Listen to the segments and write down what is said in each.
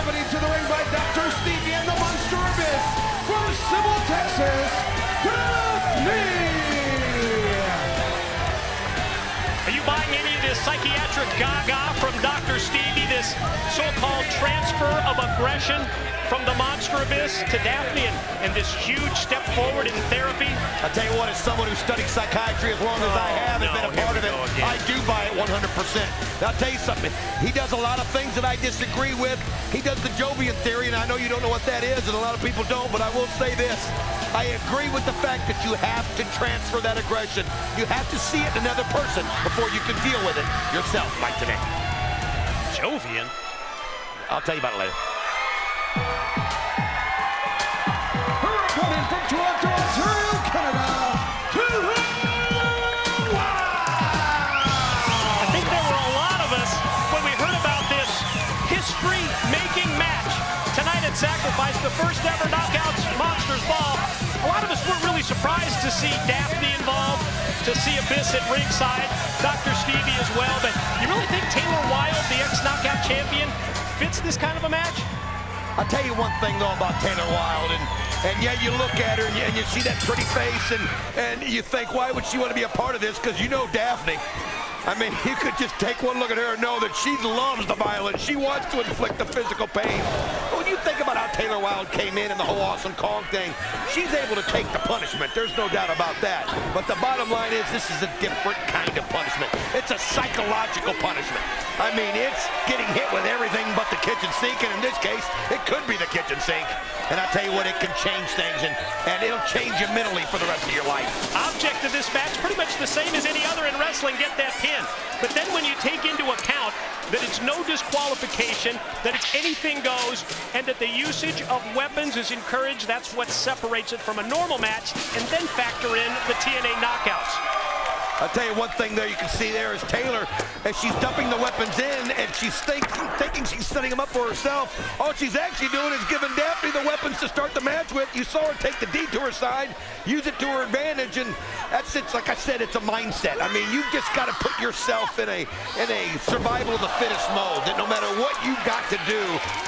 accompanied to the ring by Dr. Stevie and the Monster Abyss from Sybil, Texas, Daffney. Are you buying any of this psychiatric gaga from Dr. Stevie, this so-called transfer of aggression from the Monster Abyss to Daffney and this huge step forward in therapy? I'll tell you what, as someone who studied psychiatry as long as I have and been a part of it, I do buy it 100%. Now, I'll tell you something. He does a lot of things that I disagree with. He does the Jovian theory, and I know you don't know what that is, and a lot of people don't, but I will say this. I agree with the fact that you have to transfer that aggression. You have to see it in another person before you can deal with it yourself, Mike, today. Jovian? I'll tell you about it later. Her opponent from Toronto, Ontario, Canada, I think there were a lot of us when we heard about this history-making match tonight at Sacrifice, the first ever Knockouts Monsters Ball. A lot of us weren't really surprised to see Daffney involved, to see Abyss at ringside, Dr. Stevie as well, but you really think Taylor Wilde, the ex-Knockout champion, fits this kind of a match? I'll tell you one thing, though, about Taylor Wilde, and yeah, you look at her and you see that pretty face, and you think, why would she want to be a part of this? Because you know Daffney. I mean, you could just take one look at her and know that she loves the violence. She wants to inflict the physical pain. But when you think about how Taylor Wilde came in and the whole Awesome Kong thing, she's able to take the punishment. There's no doubt about that. But the bottom line is this is a different kind of punishment. It's a psychological punishment. I mean, it's getting hit with everything but the kitchen sink, and in this case, it could be the kitchen sink. And I tell you what, it can change things, and it'll change you mentally for the rest of your life. Object of this match, pretty much the same as any other in wrestling, get that pin. But then when you take into account that it's no disqualification, that it's anything goes, and that the usage of weapons is encouraged, that's what separates it from a normal match, and then factor in the TNA knockouts. I'll tell you one thing there you can see there is Taylor, as she's dumping the weapons in and she's thinking she's setting them up for herself. All she's actually doing is giving Daffney the weapons to start the match with. You saw her take the detour side, use it to her advantage, and that's it. Like I said, it's a mindset. I mean, you've just got to put yourself in a survival of the fittest mode, that no matter what you've got to do,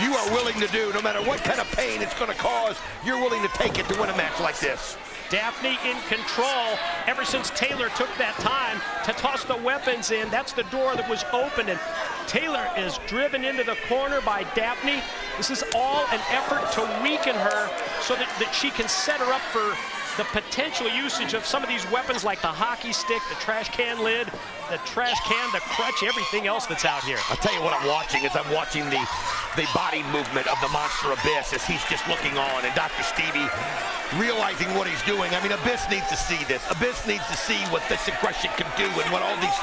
you are willing to do. No matter what kind of pain it's going to cause, you're willing to take it to win a match like this. Daffney in control ever since Taylor took that time to toss the weapons in. That's the door that was open, and Taylor is driven into the corner by Daffney. This is all an effort to weaken her so that she can set her up for the potential usage of some of these weapons like the hockey stick, the trash can lid, the trash can, the crutch, everything else that's out here. I'll tell you what I'm watching is I'm watching the body movement of the Monster Abyss as he's just looking on, and Dr. Stevie realizing what he's doing. I mean, Abyss needs to see this. Abyss needs to see what this aggression can do and what all these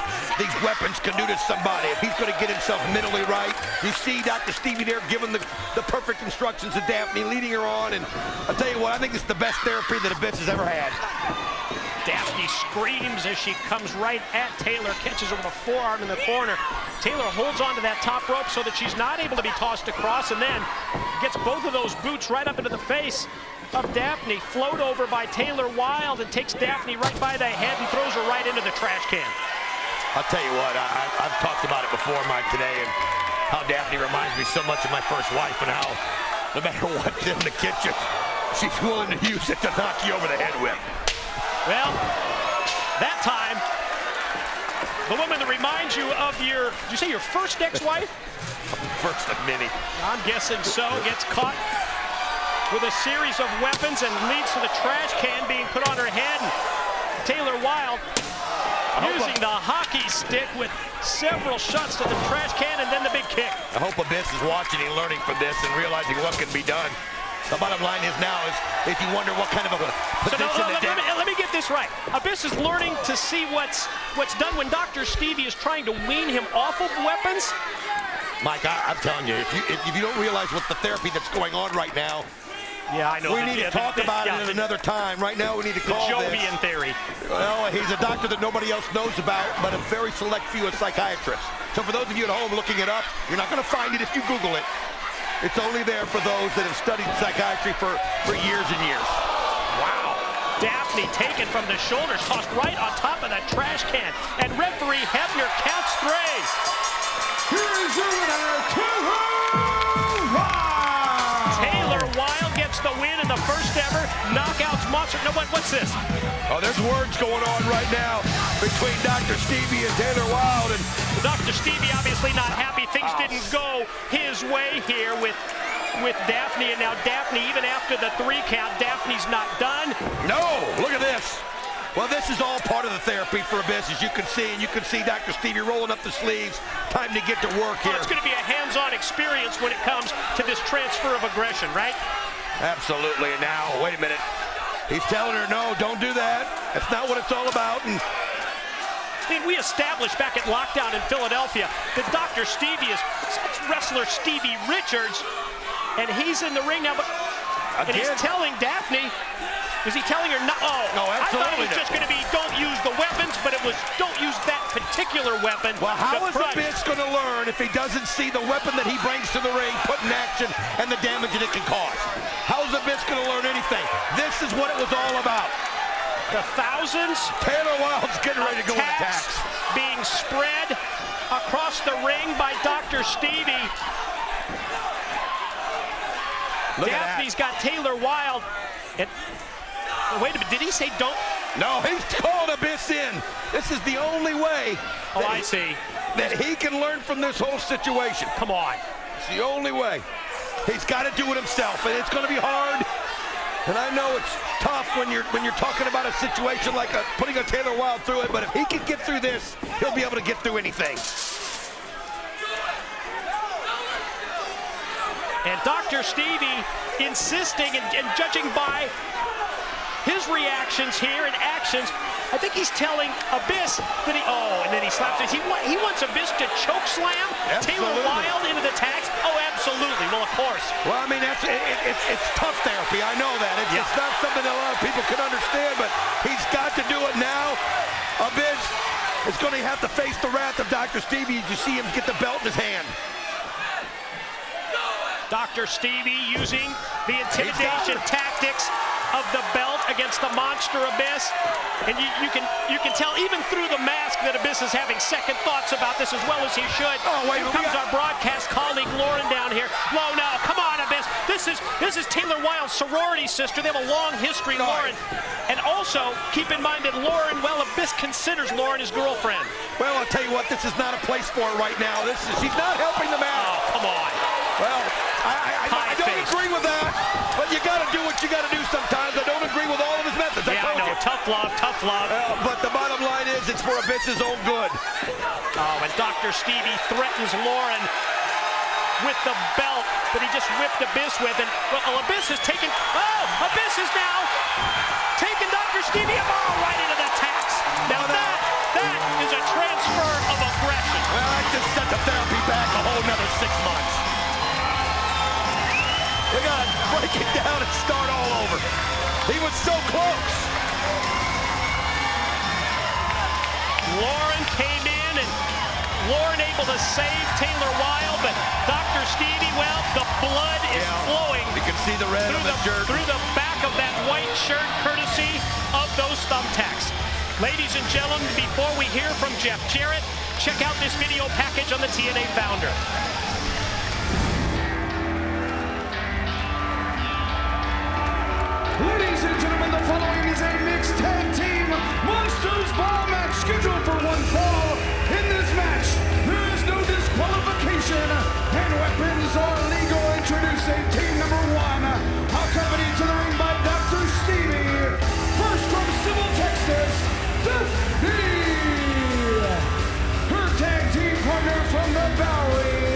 weapons can do to somebody. If he's going to get himself mentally right, you see Dr. Stevie there giving the perfect instructions to Daffney, leading her on, and I'll tell you what, I think it's the best therapy that Abyss has ever had. Daffney screams as she comes right at Taylor, catches her with a forearm in the corner. Taylor holds onto that top rope so that she's not able to be tossed across, and then gets both of those boots right up into the face of Daffney. Float over by Taylor Wilde and takes Daffney right by the head and throws her right into the trash can. I'll tell you what, I've talked about it before, Mike, today, and how Daffney reminds me so much of my first wife, and how no matter what's in the kitchen, she's willing to use it to knock you over the head with. Well, that time, the woman that reminds you of your, did you say your first ex-wife? First of many. I'm guessing so. Gets caught with a series of weapons and leads to the trash can being put on her head. And Taylor Wilde using the hockey stick with several shots to the trash can and then the big kick. I hope Abyss is watching and learning from this and realizing what can be done. The bottom line is now is if you wonder what kind of a position let me get this right. Abyss is learning to see what's done when Dr. Stevie is trying to wean him off of weapons. Mike, I'm telling you, if you don't realize what the therapy that's going on right now, yeah, I know. We need to talk about it at another time. Right now, we need to call the Jovian theory. Well, he's a doctor that nobody else knows about, but a very select few of psychiatrists. So for those of you at home looking it up, you're not going to find it if you Google it. It's only there for those that have studied psychiatry for years and years. Wow. Daffney taken from the shoulders, tossed right on top of that trash can. And referee Hebner counts 3. Here is your winner, Wilde. Taylor Wilde gets the win in the first ever Knockouts Monster. No, what's this? Oh, there's words going on right now between Dr. Stevie and Taylor Wilde. And Dr. Stevie obviously not happy. Things didn't go his way here with Daffney, and now Daffney, even after the 3 count, Daffney's not done. no, look at this. Well, this is all part of the therapy for Abyss, as you can see, and you can see Dr. Stevie rolling up the sleeves. Time to get to work here. Well, it's going to be a hands-on experience when it comes to this transfer of aggression, right? Absolutely. And now, wait a minute. He's telling her, no, don't do that. That's not what it's all about. And I mean, we established back at Knockdown in Philadelphia that Dr. Stevie is wrestler Stevie Richards, and he's in the ring now, and he's telling Daffney, was he telling her no? Oh, no, absolutely. I thought it was just going to be don't use the weapons, but it was don't use that particular weapon. Well, how is Abyss going to learn if he doesn't see the weapon that he brings to the ring put in action and the damage that it can cause? How's Abyss going to learn anything? This is what it was all about. The thousands. Taylor Wilde's getting ready to go attacks. Being spread across the ring by Dr. Stevie. Daffney's got Taylor Wilde. And wait a minute, did he say don't? No, he's called Abyss in. This is the only way that he can learn from this whole situation. Come on. It's the only way. He's got to do it himself, and it's going to be hard. And I know it's tough when you're talking about a situation like putting a Taylor Wilde through it, but if he can get through this, he'll be able to get through anything. And Dr. Stevie insisting and judging by his reactions here and actions, I think he's telling Abyss that and then he slaps it. He wants Abyss to choke slam Taylor Wilde into the tags. Oh, absolutely. Well, of course. Well, I mean, it's tough therapy. I know that. It's not something that a lot of people can understand, but he's got to do it now. Abyss is going to have to face the wrath of Dr. Stevie as you see him get the belt in his hand. Dr. Stevie using the intimidation tactics of the belt against the monster Abyss, and you can tell even through the mask that Abyss is having second thoughts about this as well as he should. Oh, wait, here comes our broadcast colleague Lauren down here. Whoa, no, come on, Abyss. This is Taylor Wilde's sorority sister. They have a long history, Lauren. And also keep in mind that Lauren, well, Abyss considers Lauren his girlfriend. Well, I'll tell you what, this is not a place for her right now. She's not helping them out. Oh, come on. Well, I don't agree with that, but you got to do what you got to do sometimes. I don't agree with all of his methods. Yeah, I know. Tough love, tough love. But the bottom line is it's for Abyss's own good. Oh, and Dr. Stevie threatens Lauren with the belt that he just whipped Abyss with. And well, Abyss has taken, Abyss is now taking Dr. Stevie right into the tax. Now that is a transfer of aggression. Well, I just set the therapy back a whole nother 6 months. We got to break it down and start all over. He was so close. Lauren came in, and Lauren able to save Taylor Wilde, but Dr. Stevie, well, the blood is flowing. You can see the red on the shirt. Through the back of that white shirt, courtesy of those thumbtacks. Ladies and gentlemen, before we hear from Jeff Jarrett, check out this video package on the TNA founder. Ladies and gentlemen, the following is a mixed tag team Monsters Ball match scheduled for one fall. In this match, there is no disqualification and weapons are legal. Introducing team number 1, accompanied to the ring by Dr. Stevie. First from Civil, Texas, Daffney. Her tag team partner from the Valley,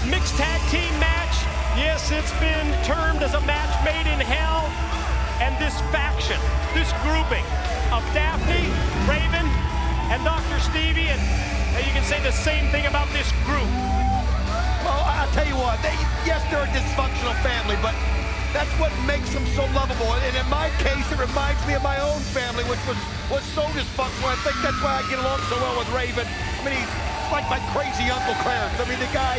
mixed tag team match. Yes, it's been termed as a match made in hell. And this faction, this grouping of Daffney, Raven, and Dr. Stevie, and you can say the same thing about this group. Well, I'll tell you what, yes, they're a dysfunctional family, but that's what makes them so lovable. And in my case, it reminds me of my own family, which was so dysfunctional. I think that's why I get along so well with Raven. I mean, he's like my crazy Uncle Clarence. I mean, the guy,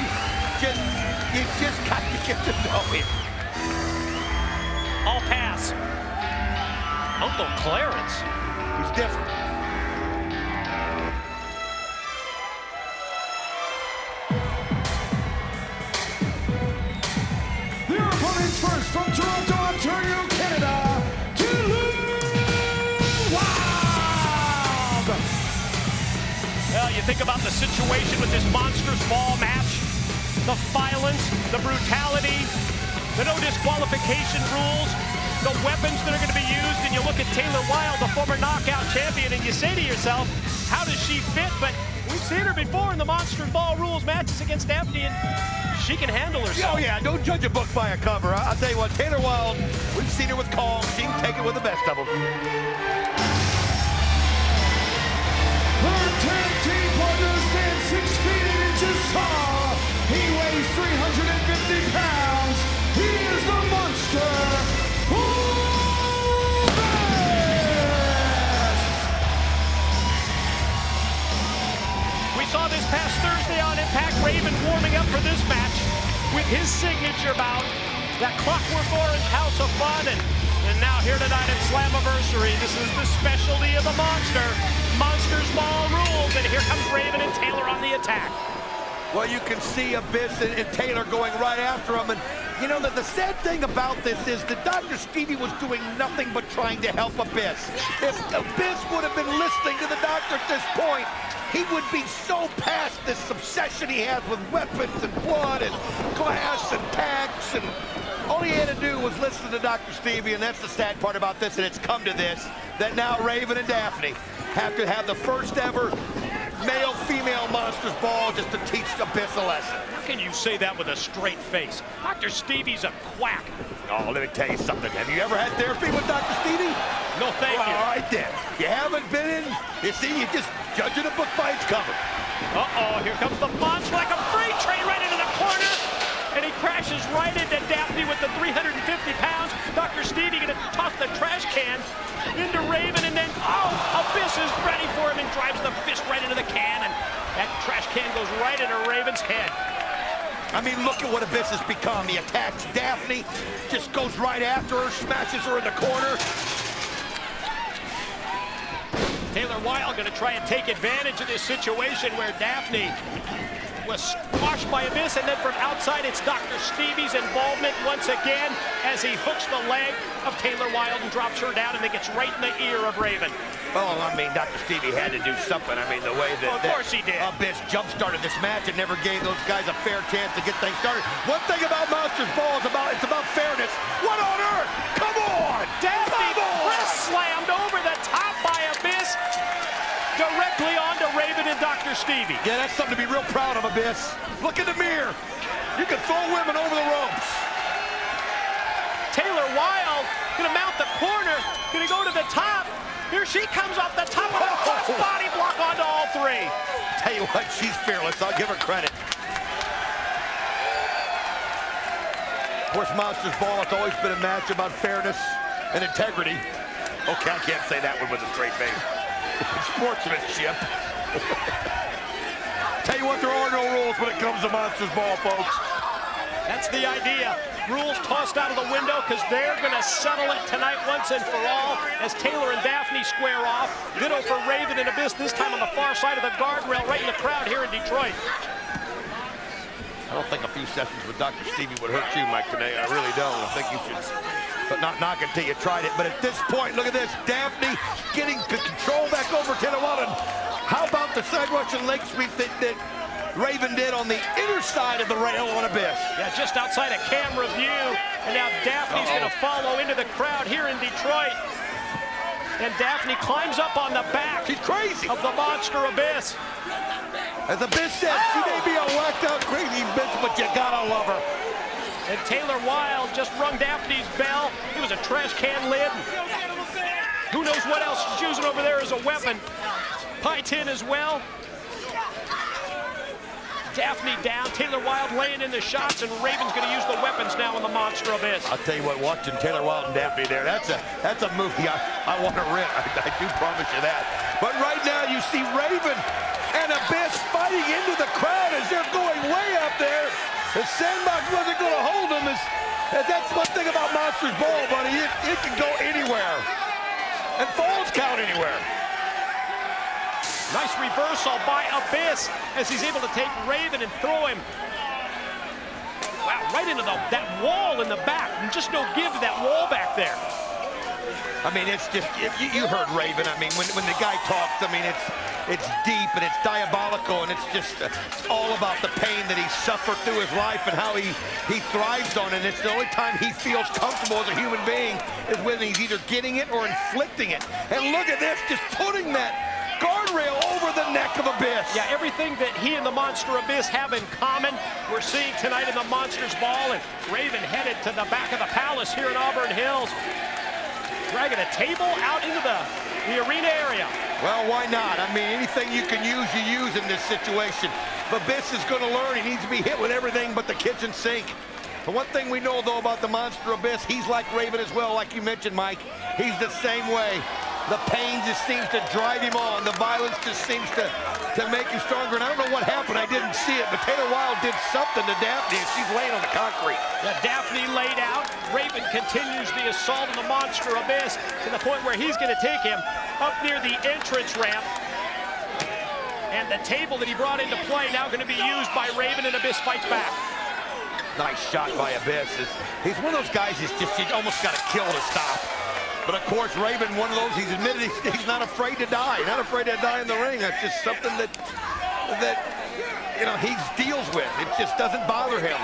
you just got to get to know him. I'll pass. Uncle Clarence. He's different. first from Toronto, Ontario, Canada, Wilde! Well, you think about the situation with this Monsters Ball match, the violence, the brutality, the no disqualification rules, the weapons that are going to be used, and you look at Taylor Wilde, the former knockout champion, and you say to yourself, how does she fit? But we've seen her before in the Monsters Ball rules matches against Daffney, and she can handle herself. Oh yeah, don't judge a book by a cover. I'll tell you what, Taylor Wilde, we've seen her with calm. She can take it with the best of them. Her tag team partner stands 6 feet 8 inches tall. He weighs 350 pounds. He is the monster. We saw this past Thursday on Impact, Raven warming up for this match with his signature bout, that Clockwork Orange House of Fun, and now here tonight at Slammiversary, this is the specialty of the Monster, Monsters Ball rules, and here comes Raven and Taylor on the attack. Well, you can see Abyss and Taylor going right after him, and you know that the sad thing about this is that Dr. Stevie was doing nothing but trying to help Abyss. If Abyss would have been listening to the doctor at this point, he would be so past this obsession he has with weapons and blood and glass and tacks, and all he had to do was listen to Dr. Stevie, and that's the sad part about this, and it's come to this, that now Raven and Daffney have to have the first ever male-female Monsters Ball just to teach Abyss a lesson. How can you say that with a straight face? Dr. Stevie's a quack. Oh, let me tell you something. Have you ever had therapy with Dr. Stevie? No, thank you. All right, then. You haven't been in, you see, you're just judging a book by its cover. Uh-oh, here comes the monster like a freight train right into the corner. And he crashes right into Daffney with the 350 pounds. Dr. Stevie gonna toss the trash can into Raven, and then, oh, Abyss is ready for him and drives the fist right into the can, and that trash can goes right into Raven's head. I mean, look at what Abyss has become. He attacks Daffney, just goes right after her, smashes her in the corner. Taylor Wilde gonna try and take advantage of this situation where Daffney was squashed by Abyss, and then from outside it's Dr. Stevie's involvement once again as he hooks the leg of Taylor Wilde and drops her down, and it gets right in the ear of Raven. Oh, I mean, Dr. Stevie had to do something. I mean, the way that, of course he did. Abyss jump-started this match and never gave those guys a fair chance to get things started. One thing about Monsters Ball is it's about fairness. What on earth? Come on! Daffney press slammed over the top by Abyss, directly onto Raven and Dr. Stevie. Yeah, that's something to be real proud of, Abyss. Look in the mirror. You can throw women over the ropes. Taylor Wilde gonna mount the corner, gonna go to the top. Here she comes off the top of the cross body block onto all three. Tell you what, she's fearless. I'll give her credit. Of course, Monsters Ball, it's always been a match about fairness and integrity. Okay, I can't say that one with a straight face. Sportsmanship. Tell you what, there are no rules when it comes to Monsters Ball, folks. That's the idea. Rules tossed out of the window because they're going to settle it tonight once and for all as Taylor and Daffney square off. Ditto for Raven and Abyss, this time on the far side of the guardrail, right in the crowd here in Detroit. I don't think a few sessions with Dr. Stevie would hurt you, Mike, today. I really don't. I think you should, but not knock it till you tried it. But at this point, look at this. Daffney getting control back over Taylor Wilde. How about the side Russian leg sweep that Raven did on the inner side of the rail on Abyss? Yeah, just outside of camera view. And now Daffney's going to follow into the crowd here in Detroit. And Daffney climbs up on the back. She's crazy. Of the monster Abyss. As Abyss said, she may be a whacked out crazy bitch, but you gotta love her. And Taylor Wilde just rung Daffney's bell. It was a trash can lid. Who knows what else she's using over there as a weapon. Pie tin as well. Daffney down, Taylor Wilde laying in the shots, and Raven's going to use the weapons now on the monster Abyss. I'll tell you what, watching Taylor Wilde and Daffney there, that's a movie I want to rent. I do promise you that. But right now you see Raven and Abyss fighting into the crowd as they're going way up there. The sandbox wasn't going to hold them. As that's one thing about Monsters Ball, buddy. It can go anywhere. And falls count anywhere. Nice reversal by Abyss as he's able to take Raven and throw him. Wow, right into that wall in the back. And just no give to that wall back there. I mean, it's just, you heard Raven. I mean, when the guy talks, I mean, it's deep and it's diabolical, and it's just it's all about the pain that he's suffered through his life and how he thrives on it. And it's the only time he feels comfortable as a human being is when he's either getting it or inflicting it. And look at this, just putting that guardrail over the neck of Abyss. Yeah, everything that he and the Monster Abyss have in common, we're seeing tonight in the Monsters Ball, and Raven headed to the back of the Palace here in Auburn Hills. Dragging a table out into the arena area. Well, why not? I mean, anything you can use, you use in this situation. Abyss is going to learn. He needs to be hit with everything but the kitchen sink. The one thing we know, though, about the Monster Abyss, he's like Raven as well, like you mentioned, Mike. He's the same way. The pain just seems to drive him on. The violence just seems to make him stronger. And I don't know what happened. I didn't see it, but Taylor Wilde did something to Daffney, and she's laying on the concrete. Yeah, Daffney laid out. Raven continues the assault on the Monster Abyss to the point where he's going to take him up near the entrance ramp. And the table that he brought into play now going to be used by Raven, and Abyss fights back. Nice shot by Abyss. He's one of those guys you almost got to kill to stop. But of course, Raven, one of those, he's admitted he's not afraid to die. Not afraid to die in the ring. That's just something that you know, he deals with. It just doesn't bother him.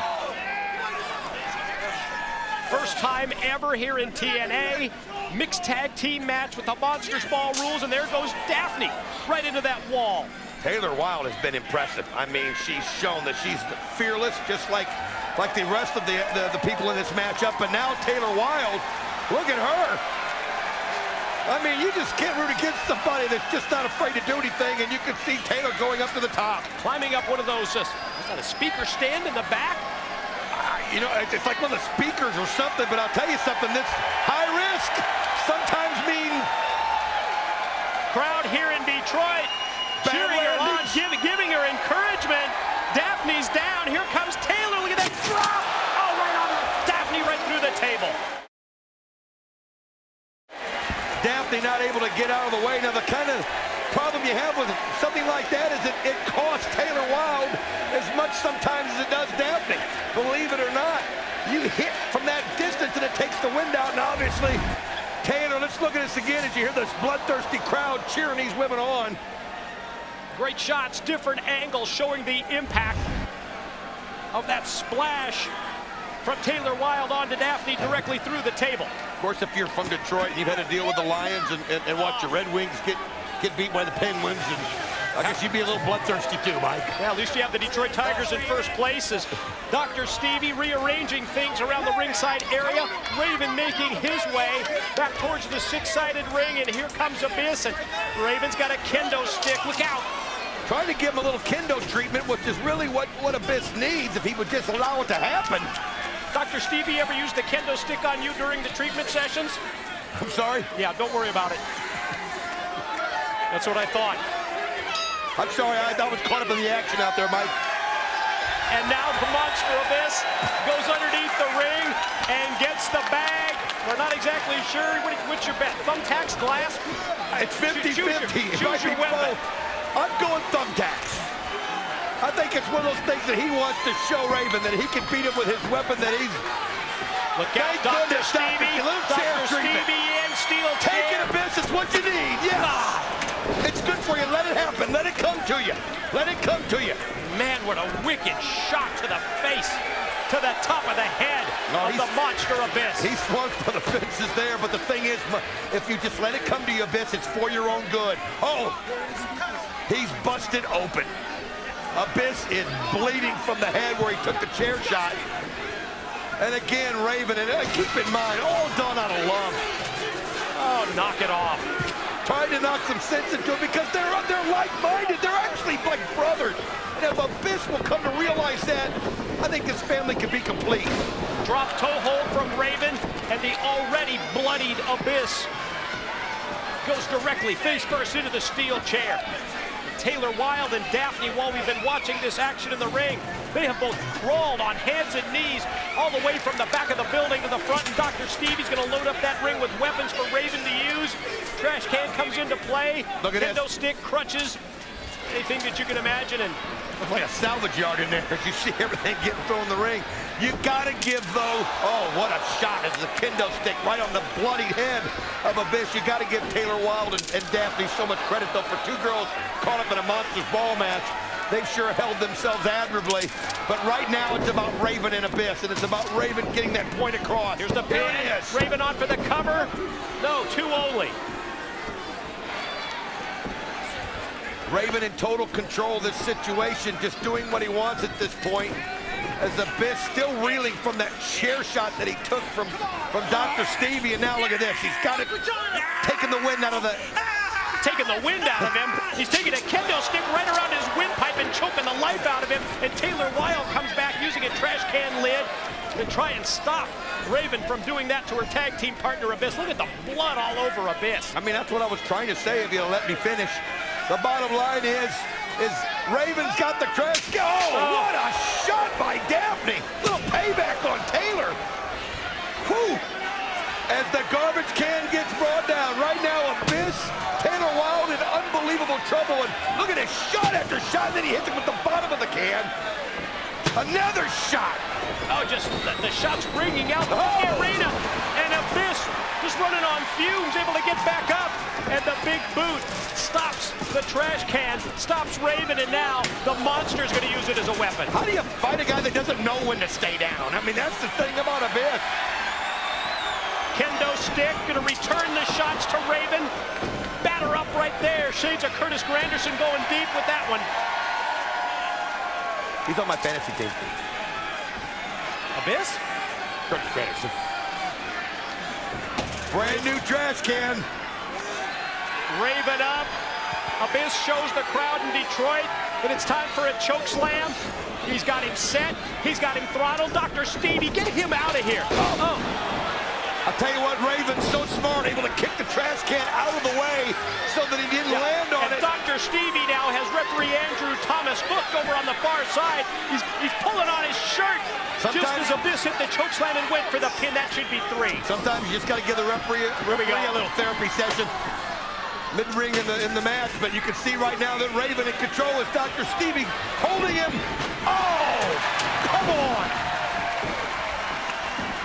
First time ever here in TNA. Mixed tag team match with the Monsters Ball rules, and there goes Daffney right into that wall. Taylor Wilde has been impressive. I mean, she's shown that she's fearless, just like the rest of the people in this matchup. And now Taylor Wilde, look at her. I mean, you just can't root against somebody that's just not afraid to do anything, and you can see Taylor going up to the top. Climbing up one of those, is that a speaker stand in the back? You know, it's like one of the speakers or something, but I'll tell you something, this high risk sometimes mean... Crowd here in Detroit cheering her on, giving her encouragement. Daffney's down, here comes Taylor, look at that drop! Oh, right on Daffney right through the table. Daffney not able to get out of the way. Now, the kind of problem you have with something like that is that it costs Taylor Wilde as much sometimes as it does Daffney. Believe it or not, you hit from that distance and it takes the wind out. And obviously, Taylor, let's look at this again as you hear this bloodthirsty crowd cheering these women on. Great shots, different angles showing the impact of that splash from Taylor Wilde onto Daffney directly through the table. Of course, if you're from Detroit and you've had to deal with the Lions and watch your Red Wings get beat by the Penguins, and I guess you'd be a little bloodthirsty too, Mike. Yeah, at least you have the Detroit Tigers in first place as Dr. Stevie rearranging things around the ringside area. Raven making his way back towards the six-sided ring, and here comes Abyss, and Raven's got a kendo stick. Look out. Trying to give him a little kendo treatment, which is really what Abyss needs if he would just allow it to happen. Dr. Stevie ever used the kendo stick on you during the treatment sessions? I'm sorry? Yeah, don't worry about it. That's what I thought. I'm sorry, I was caught up in the action out there, Mike. And now the Monster Abyss goes underneath the ring and gets the bag. We're not exactly sure. What's your bet? Thumbtacks, glass? It's 50-50. Choose your weapon. I'm going thumbtacks. I think it's one of those things that he wants to show Raven that he can beat him with his weapon that he's... Look out, Dr. Stevie. Dr. Stevie and steel chair. Taking Abyss is what you need, yes. It's good for you. Let it happen. Let it come to you. Let it come to you. Man, what a wicked shot to the face, to the top of the head of the Monster Abyss. He swung for the fences there, but the thing is, if you just let it come to you, Abyss, it's for your own good. Oh, he's busted open. Abyss is bleeding from the head where he took the chair shot. And again, Raven, and keep in mind, all done out of love. Oh, knock it off. Trying to knock some sense into it because they're like-minded. They're actually like brothers. And if Abyss will come to realize that, I think this family can be complete. Drop toe hold from Raven, and the already bloodied Abyss goes directly face first into the steel chair. Taylor Wilde and Daffney, while we've been watching this action in the ring, they have both crawled on hands and knees all the way from the back of the building to the front, and Dr. Stevie's going to load up that ring with weapons for Raven to use. Trash can comes into play. Look at kendo this. stick, crutches, anything that you can imagine. And looks like a salvage yard in there as you see everything getting thrown in the ring. You gotta give, though, oh, what a shot as the kendo stick right on the bloody head of Abyss. You gotta give Taylor Wilde and Daffney so much credit, though, for two girls caught up in a Monsters Ball match. They've sure held themselves admirably. But right now, it's about Raven and Abyss, and it's about Raven getting that point across. Here's the pin. Raven on for the cover. No, two only. Raven in total control of this situation, just doing what he wants at this point. As Abyss still reeling from that chair shot that he took from Dr. Stevie, and now look at this. He's got it, taking the wind out of the... Taking the wind out of him. He's taking a kendo stick right around his windpipe and choking the life out of him. And Taylor Wilde comes back using a trash can lid to try and stop Raven from doing that to her tag team partner, Abyss. Look at the blood all over Abyss. I mean, that's what I was trying to say if you'll let me finish. The bottom line is Raven's got the trash can. Oh, what a shot by Daffney. Little payback on Taylor. Whew. As the garbage can gets brought down. Right now, Abyss, Taylor Wilde in unbelievable trouble. And look at his shot after shot, and then he hits it with the bottom of the can. Another shot. Oh, just the shots ringing out the arena. And Abyss just running on fumes, able to get back up. And the big boot stops the trash can, stops Raven, and now the Monster's going to use it as a weapon. How do you fight a guy that doesn't know when to stay down? I mean, that's the thing about Abyss. Kendo stick, going to return the shots to Raven. Batter up right there. Shades of Curtis Granderson going deep with that one. He's on my fantasy team. Abyss? Curtis Granderson. Brand new trash can. Raven up. Abyss shows the crowd in Detroit that it's time for a choke slam. He's got him set. He's got him throttled. Dr. Stevie, get him out of here. Oh. I'll tell you what, Raven's so smart, able to kick the trash can out of the way so that he didn't land on it. Dr. Stevie now has referee Andrew Thomas hooked over on the far side. He's pulling on his shirt. Just as Abyss hit the choke slam and went for the pin. That should be 3. Sometimes you just got to give the referee a little therapy session. Mid-ring in the match, but you can see right now that Raven in control is Dr. Stevie holding him. Oh, come on.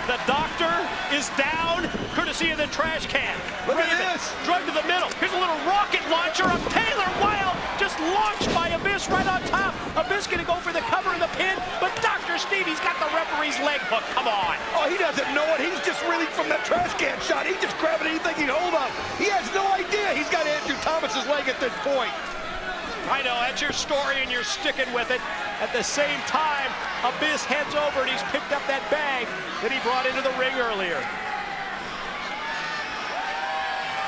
The doctor is down, courtesy of the trash can. Look at this. Drug to the middle. Here's a little rocket launcher of Taylor Wilde, just launched by Abyss right on top. Abyss gonna go for the cover of the pin, but Dr. Stevie's got the referee's leg hook. Come on. Oh, he doesn't know it. He's just reeling from that trash can shot. He's just grabbing anything he can hold of. He has no idea he's got Andrew Thomas's leg at this point. I know, that's your story and you're sticking with it. At the same time, Abyss heads over and he's picked up that bag that he brought into the ring earlier.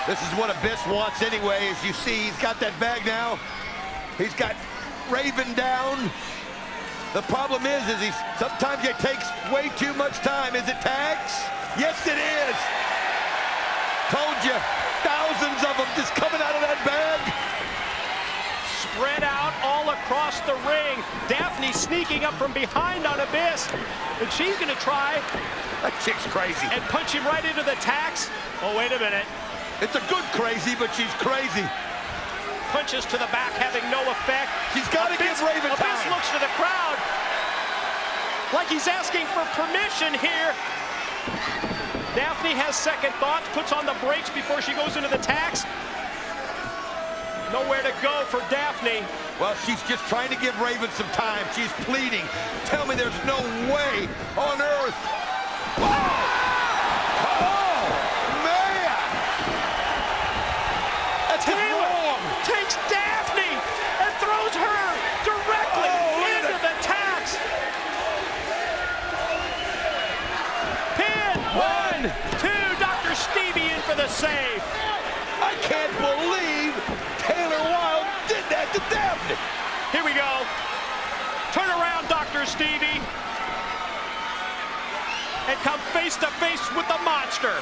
This is what Abyss wants anyway. As you see, he's got that bag now. He's got Raven down. The problem is sometimes it takes way too much time. Is it tags? Yes, it is. Told you, thousands of them just coming out of that bag. Spread out all across the ring. Daffney sneaking up from behind on Abyss. And she's gonna try. That chick's crazy. And punch him right into the tax. Oh, wait a minute. It's a good crazy, but she's crazy. Punches to the back having no effect. She's gotta give Raven time. Abyss looks to the crowd like he's asking for permission here. Daffney has second thoughts, puts on the brakes before she goes into the tax. Nowhere to go for Daffney. Well, she's just trying to give Raven some time. She's pleading. Tell me there's no way on earth. Whoa! Oh, man! That's just wrong. Takes Daffney and throws her directly into the tax. Pin, 1, 2, Dr. Stevie in for the save. I can't believe Taylor Wilde did that to Daffney. Here we go. Turn around, Dr. Stevie. And come face to face with the monster.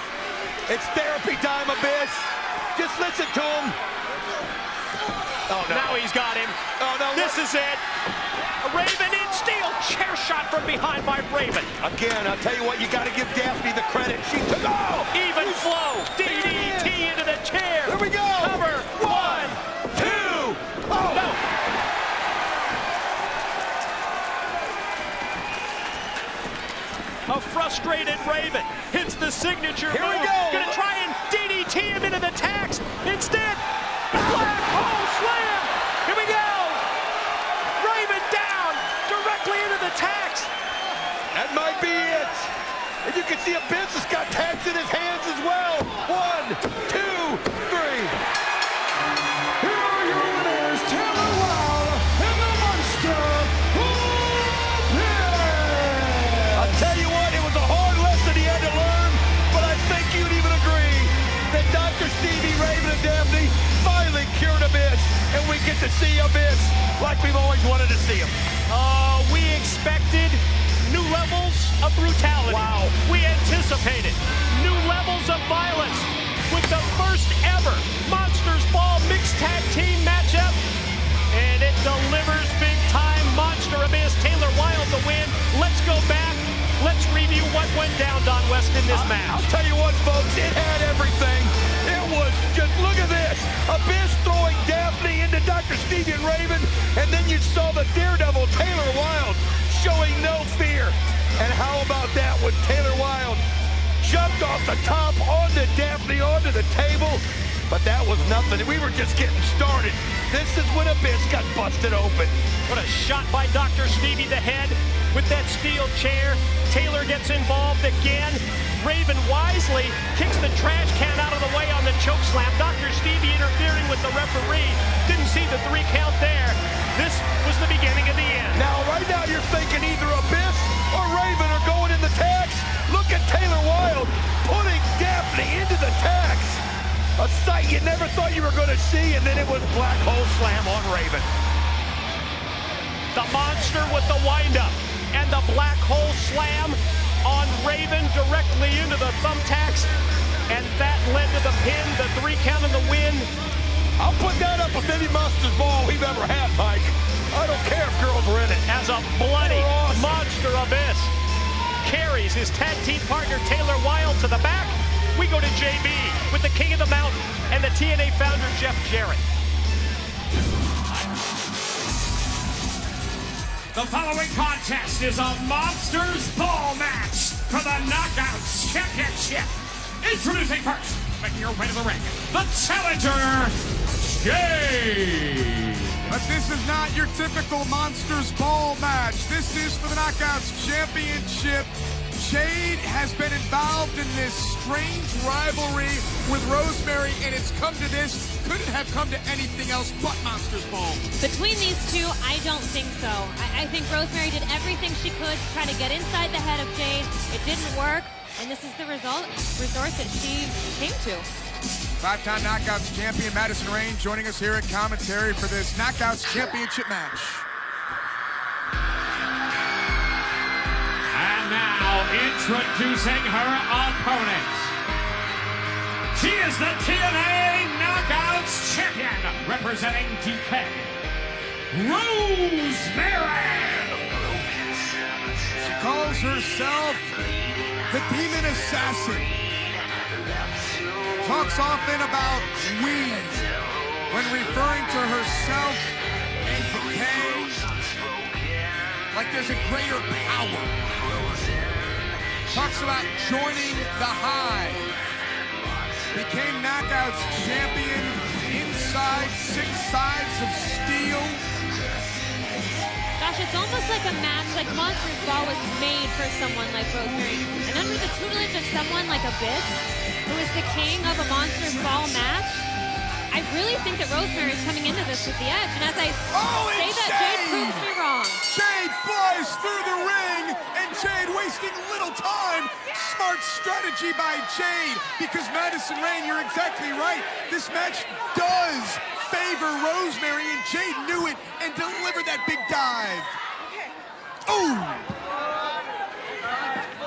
It's therapy time, Abyss. Just listen to him. Oh, no. Now he's got him. Oh, no. This is it. Raven in steel. Chair shot from behind by Raven. Again, I'll tell you what, you got to give Daffney the credit. She took, even flow. DDT into the chair. Here we go. Cover. 1, 2. Oh, no. frustrated Raven hits the signature Here we move. go. Gonna try and DDT him into the tax. Instead, black hole slam. Here we go. Raven down directly into the tax. That might be it. And you can see Abyss has got tags in his hands as well. 1, 2, 3. Here are your winners, Taylor Wilde and the Monster, I'll tell you what, it was a hard lesson he had to learn, but I think you'd even agree that Dr. Stevie, Raven, and Daffney finally cured Abyss, and we get to see Abyss like we've always wanted to see him. We expected new levels of brutality. Wow. We anticipated new levels of violence with the first ever Monsters Ball mixed tag team matchup. And it delivers big time. Monster Abyss, Taylor Wilde the win. Let's go back. Let's review what went down, Don West, in this match. I'll tell you what, folks, it had everything. It was just, look at this. Abyss throwing Daffney into Dr. Stevie and Raven, and then you saw the daredevil Taylor Wilde showing no fear. And how about that when Taylor Wilde jumped off the top onto Daffney, onto the table? But that was nothing. We were just getting started. This is when Abyss got busted open. What a shot by Dr. Stevie the head with that steel chair. Taylor gets involved again. Raven wisely kicks the trash can out of the way on the choke slam. Dr. Stevie interfering with the referee. Didn't see the 3 count there. This was the beginning of the end. Now, right now, you're thinking either Abyss or Raven are going in the tax. Look at Taylor Wilde putting Daffney into the tax. A sight you never thought you were going to see, and then it was black hole slam on Raven. The Monster with the windup and the black hole slam on Raven directly into the thumbtacks, and that led to the pin, the 3 count and the win. I'll put that up with any Monsters Ball we've ever had, Mike. I don't care if girls were in it. As a bloody Awesome. Monster Abyss carries his tag team partner Taylor Wilde to the back. We go to JB with the King of the Mountain and the TNA founder Jeff Jarrett. The following contest is a Monsters Ball match for the Knockouts Championship. Introducing first, making her way to the ring, the challenger, Jade. But this is not your typical Monsters Ball match. This is for the Knockouts Championship. Jade has been involved in this strange rivalry with Rosemary, and it's come to this. Couldn't have come to anything else but Monsters Ball. Between these two, I don't think so. I think Rosemary did everything she could to try to get inside the head of Jade. It didn't work, and this is the resort that she came to. 5-time Knockouts champion Madison Rayne joining us here at commentary for this Knockouts Championship match. And now, introducing her opponent. She is the TNA Knockouts Champion, representing DK, Rosemary. She calls herself the Demon Assassin. Talks often about we when referring to herself and decay like there's a greater power. Talks about joining the Hive. Became Knockouts champion inside 6 sides of steel. Gosh, it's almost like a match like Monsters Ball was made for someone like Rosemary. And under the tutelage of someone like Abyss, who is the king of a Monsters Ball match, I really think that Rosemary is coming into this with the edge. And as I say that, Jade proves me wrong. Jade flies through the ring, and Jade wasting little time. Smart strategy by Jade, because Madison Rayne, you're exactly right. This match does favor Rosemary, and Jade knew it and delivered that big dive. Ooh!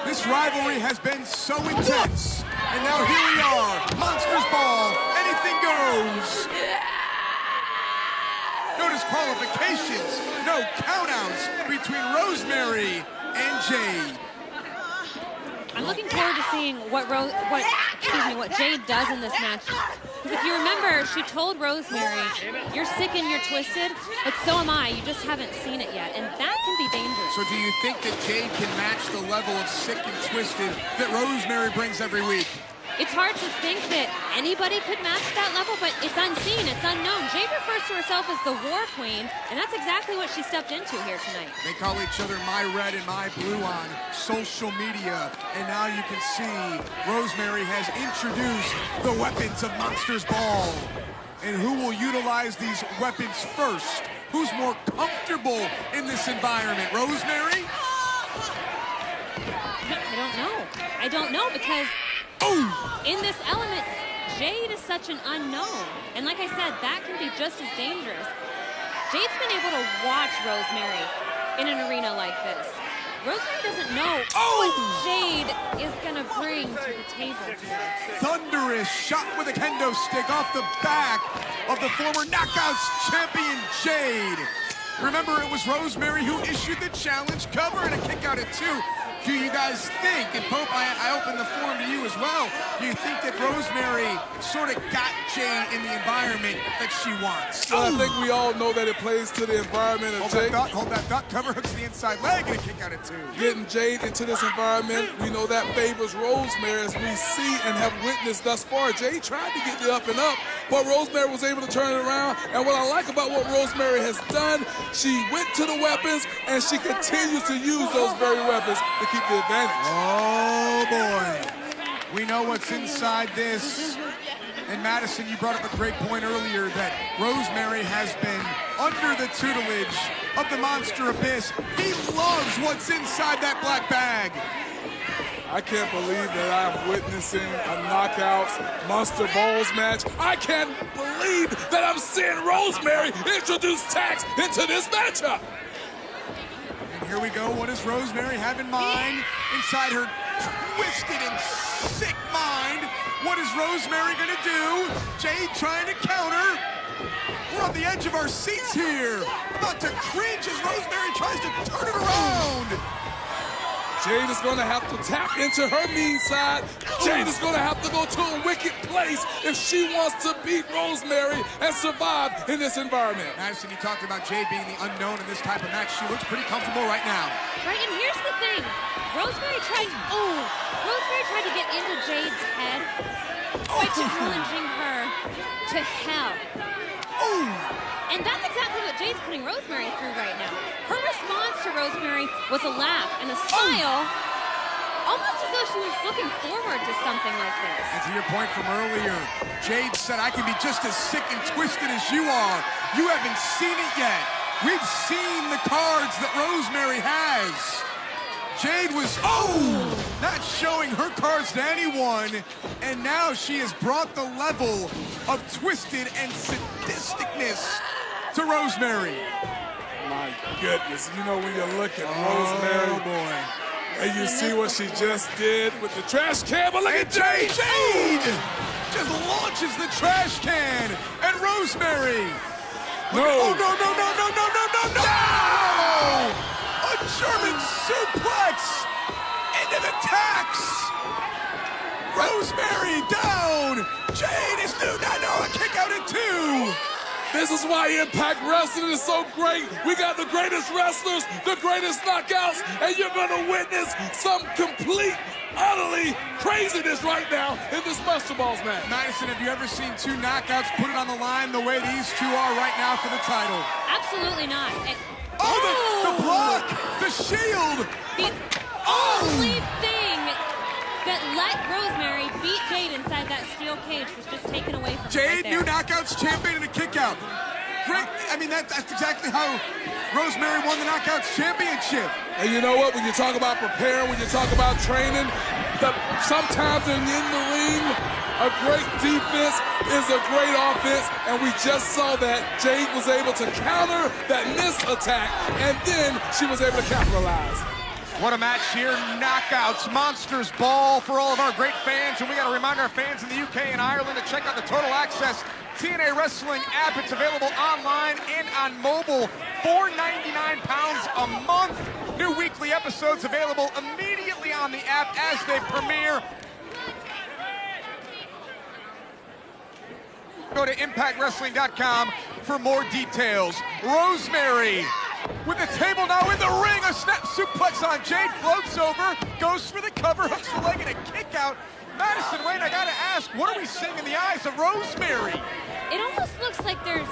This rivalry has been so intense, and now here we are, Monsters Ball, anything goes. No disqualifications, no countouts between Rosemary and Jade. I'm looking forward to seeing what Jade does in this match. Because if you remember, she told Rosemary, you're sick and you're twisted, but so am I. You just haven't seen it yet, and that can be dangerous. So do you think that Jade can match the level of sick and twisted that Rosemary brings every week? It's hard to think that anybody could match that level, but it's unseen, it's unknown. Jade refers to herself as the War Queen, and that's exactly what she stepped into here tonight. They call each other My Red and My Blue on social media, and now you can see Rosemary has introduced the weapons of Monsters Ball. And who will utilize these weapons first? Who's more comfortable in this environment? Rosemary? I don't know. I don't know because in this element, Jade is such an unknown. And like I said, that can be just as dangerous. Jade's been able to watch Rosemary in an arena like this. Rosemary doesn't know what Jade is going to bring to the table here. Thunderous shot with a kendo stick off the back of the former Knockouts champion, Jade. Remember, it was Rosemary who issued the challenge cover and a kick out at 2. Do you guys think, and Pope, I open the forum to you as well, do you think that Rosemary sort of got Jade in the environment that she wants? Well, I think we all know that it plays to the environment of Jade. Hold that thought, cover hooks to the inside leg and a kick out at 2. Getting Jade into this environment, we know that favors Rosemary, as we see and have witnessed thus far. Jade tried to get the up and up, but Rosemary was able to turn it around. And what I like about what Rosemary has done, she went to the weapons and she continues to use those very weapons to keep the advantage. Oh boy, we know what's inside this. And Madison, you brought up a great point earlier that Rosemary has been under the tutelage of the Monster Abyss. He loves what's inside that black bag. I can't believe that I'm witnessing a Knockouts Monster Balls match. I can't believe that I'm seeing Rosemary introduce tax into this matchup. And here we go. What does Rosemary have in mind? Inside her twisted and sick mind, what is Rosemary gonna do? Jade trying to counter. We're on the edge of our seats here. About to cringe as Rosemary tries to turn it around. Jade is going to have to tap into her mean side. Jade is going to have to go to a wicked place if she wants to beat Rosemary and survive in this environment. Madison, you talked about Jade being the unknown in this type of match. She looks pretty comfortable right now. Right, and here's the thing. Rosemary tried to get into Jade's head by challenging her to hell. And that's exactly what Jade's putting Rosemary through right now. Her response to Rosemary was a laugh and a smile, almost as though she was looking forward to something like this. And to your point from earlier, Jade said, I can be just as sick and twisted as you are. You haven't seen it yet. We've seen the cards that Rosemary has. Jade was, not showing her cards to anyone, and now she has brought the level of twisted and sadisticness to Rosemary. My goodness, you know when you look at Rosemary, boy, and you see what she just did with the trash can, but look at Jade! Jade just launches the trash can, and Rosemary. No! No! A German suplex into the tax. Rosemary down. Jade is new. No, a kick out at 2. This is why Impact Wrestling is so great. We got the greatest wrestlers, the greatest knockouts, and you're gonna witness some complete, utterly craziness right now in this Monster Balls match. Madison, have you ever seen 2 knockouts put it on the line the way these 2 are right now for the title? Absolutely not. The block, the shield. The only thing that let Rosemary beat Jade inside that steel cage was just taken away from her. Jade, right new there. Knockouts champion and a kick out. Great. I mean, that's exactly how Rosemary won the Knockouts championship. And you know what? When you talk about preparing, when you talk about training, sometimes in the ring, a great defense is a great offense, and we just saw that Jade was able to counter that missed attack, and then she was able to capitalize. What a match here, Knockouts, Monsters Ball for all of our great fans, and we got to remind our fans in the UK and Ireland to check out the Total Access TNA Wrestling app. It's available online and on mobile, £4.99 a month. New weekly episodes available immediately on the app as they premiere. Go to ImpactWrestling.com for more details. Rosemary with the table now in the ring. A snap suplex on Jade, floats over, goes for the cover, hooks the leg, and a kick out. Madison Rayne, I gotta ask, what are we seeing in the eyes of Rosemary? It almost looks like there's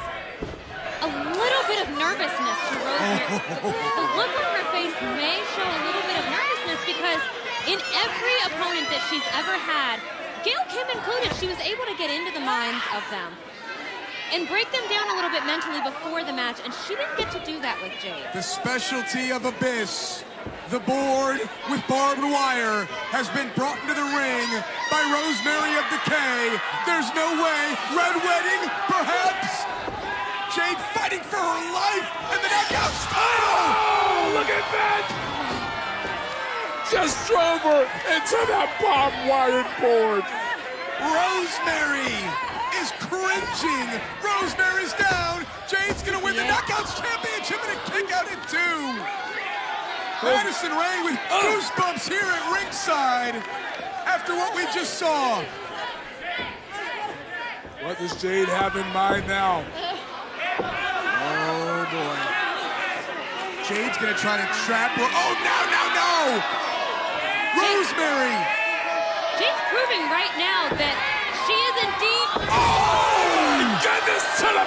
a little bit of nervousness to Rosemary. The look on her face may show a little bit of nervousness because in every opponent that she's ever had, Gail Kim included, she was able to get into the minds of them and break them down a little bit mentally before the match, and she didn't get to do that with Jade. The specialty of Abyss, the board with barbed wire, has been brought into the ring by Rosemary of Decay. There's no way. Red Wedding, perhaps. Jade fighting for her life and the Knockouts title. Oh, look at that! Just drove her into that barbed wired board. Rosemary is cringing. Rosemary's down. Jade's gonna win the Knockouts Championship and a kick out at 2. Madison Rayne with goosebumps here at ringside after what we just saw. What does Jade have in mind now? Oh boy. Jade's gonna try to trap her. Oh no! Rosemary! Jade's proving right now that she is indeed... Oh, goodness, to the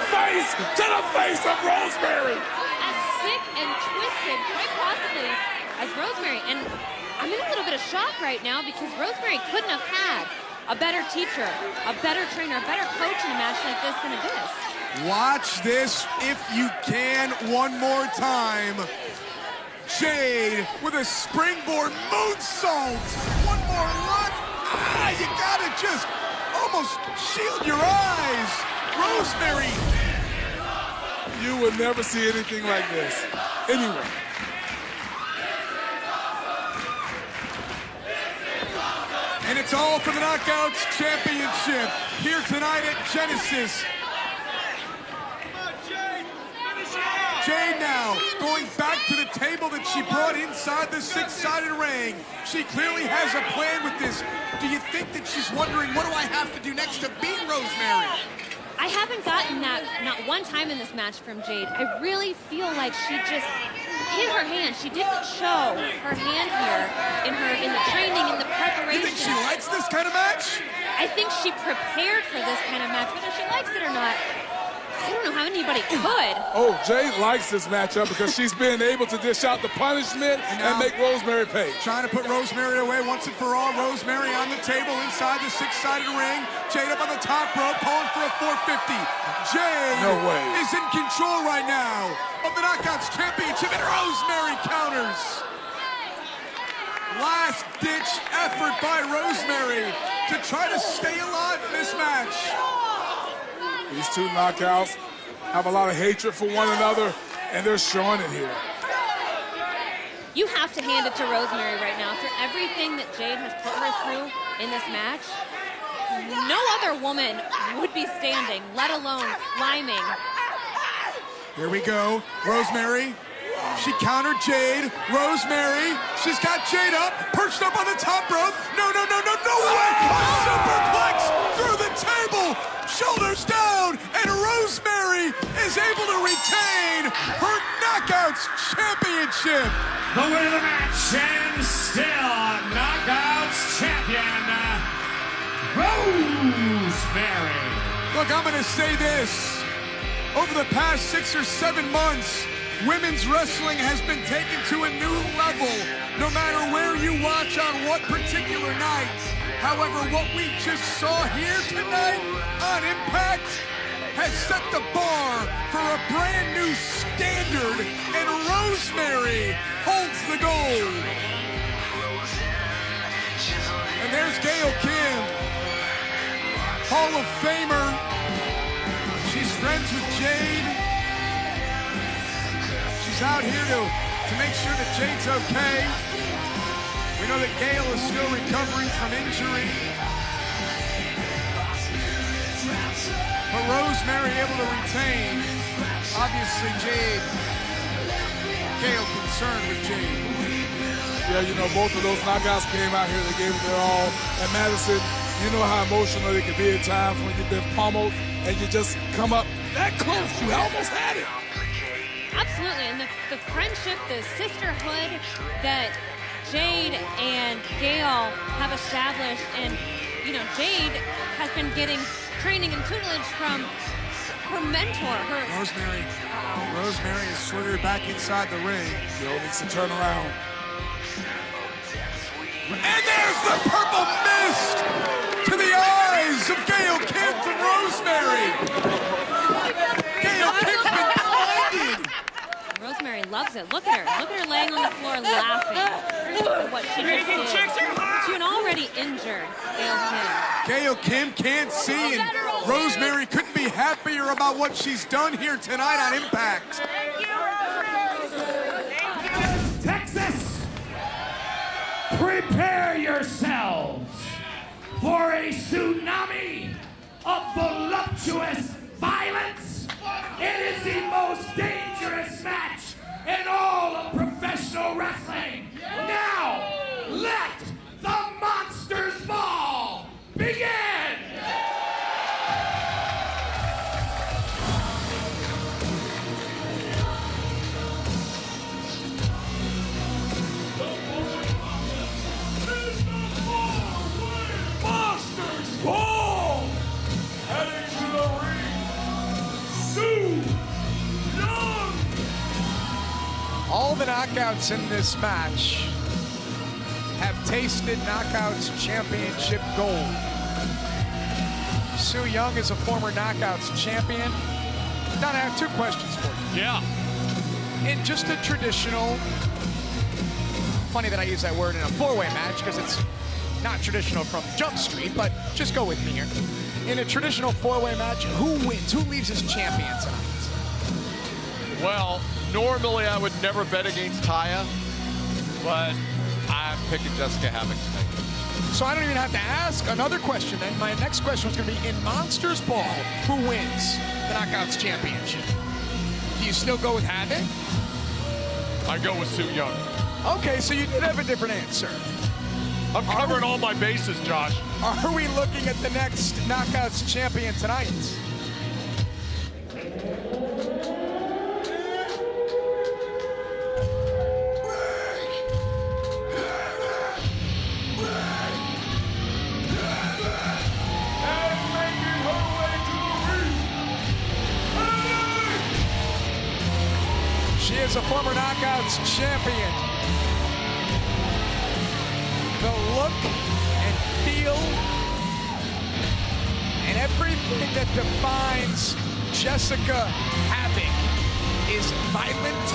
face of Rosemary! as sick and twisted, quite possibly, as Rosemary. And I'm in a little bit of shock right now because Rosemary couldn't have had a better teacher, a better trainer, a better coach in a match like this than Abyss. Watch this if you can one more time. Jade with a springboard moonsault. One more look. You gotta just almost shield your eyes. Rosemary. You would never see anything like this anywhere. And it's all for the Knockouts Championship here tonight at Genesis. Jade now going back to the table that she brought inside the six-sided ring. She clearly has a plan with this. Do you think that she's wondering, what do I have to do next to beat Rosemary? I haven't gotten that not one time in this match from Jade. I really feel like she just hit her hand. She didn't show her hand here in the training, in the preparation. You think she likes this kind of match? I think she prepared for this kind of match, whether she likes it or not. I don't know how anybody could. Oh, Jade likes this matchup because she's been able to dish out the punishment and make Rosemary pay. Trying to put Rosemary away once and for all. Rosemary on the table inside the six-sided ring. Jade up on the top rope, calling for a 450. Jade is in control right now of the Knockouts Championship, and Rosemary counters. Last-ditch effort by Rosemary to try to stay alive in this match. These two knockouts have a lot of hatred for one another, and they're showing it here. You have to hand it to Rosemary right now. After everything that Jade has put her through in this match, no other woman would be standing, let alone climbing. Here we go. Rosemary. She countered Jade. Rosemary. She's got Jade up, perched up on the top rope. No way! A superplex through the table. Shoulders down, and Rosemary is able to retain her Knockouts Championship. The winner of the match and still Knockouts champion, Rosemary. Look, I'm going to say this. Over the past 6 or 7 months, women's wrestling has been taken to a new level, no matter where you watch on what particular night. However, what we just saw here tonight on Impact has set the bar for a brand new standard, and Rosemary holds the gold. And there's Gail Kim, Hall of Famer. She's friends with Jade. She's out here to make sure that Jade's okay. We know that Gail is still recovering from injury. But Rosemary able to retain. Obviously, Gail concerned with Jade. Yeah, you know, both of those knockouts came out here. They gave it their all. And Madison, You know how emotional it can be at times when you've been pummeled and you just come up that close. You almost had it. Absolutely, and the friendship, the sisterhood that Jade and Gail have established, and you know, Jade has been getting training and tutelage from her mentor. Rosemary is slithered back inside the ring. Gail needs to turn around. And there's the purple mist to the eyes of Gail Kim from Rosemary. Gail Kim's been blinded. Rosemary loves it. Look at her. Look at her laying on the floor laughing at what she just did to an already injured Gail Kim. Gail Kim can't see, and Rosemary couldn't be happier about what she's done here tonight on Impact. Texas, prepare yourselves for a tsunami of voluptuous violence. It is the most dangerous match in all of professional wrestling. Now, let the Monsters Ball begin! Monsters Ball! Heading to the ring, Sue Young! All the knockouts in this match have tasted Knockouts Championship gold. Sue Young is a former Knockouts champion. Don, I have two questions for you. Yeah. In just a traditional, funny that I use that word in a four-way match because it's not traditional from Jump Street, but just go with me here. In a traditional four-way match, who wins? Who leaves as champion tonight? Well, normally I would never bet against Taya, but I'm picking Jessica Havok tonight. So I don't even have to ask another question then. My next question was going to be, in Monsters Ball, who wins the Knockouts Championship? Do you still go with Havok? I go with Sue Young. Okay, so you did have a different answer. I'm covering all my bases, Josh. Are we looking at the next Knockouts champion tonight? She is a former Knockouts champion. The look and feel and everything that defines Jessica Havok is violent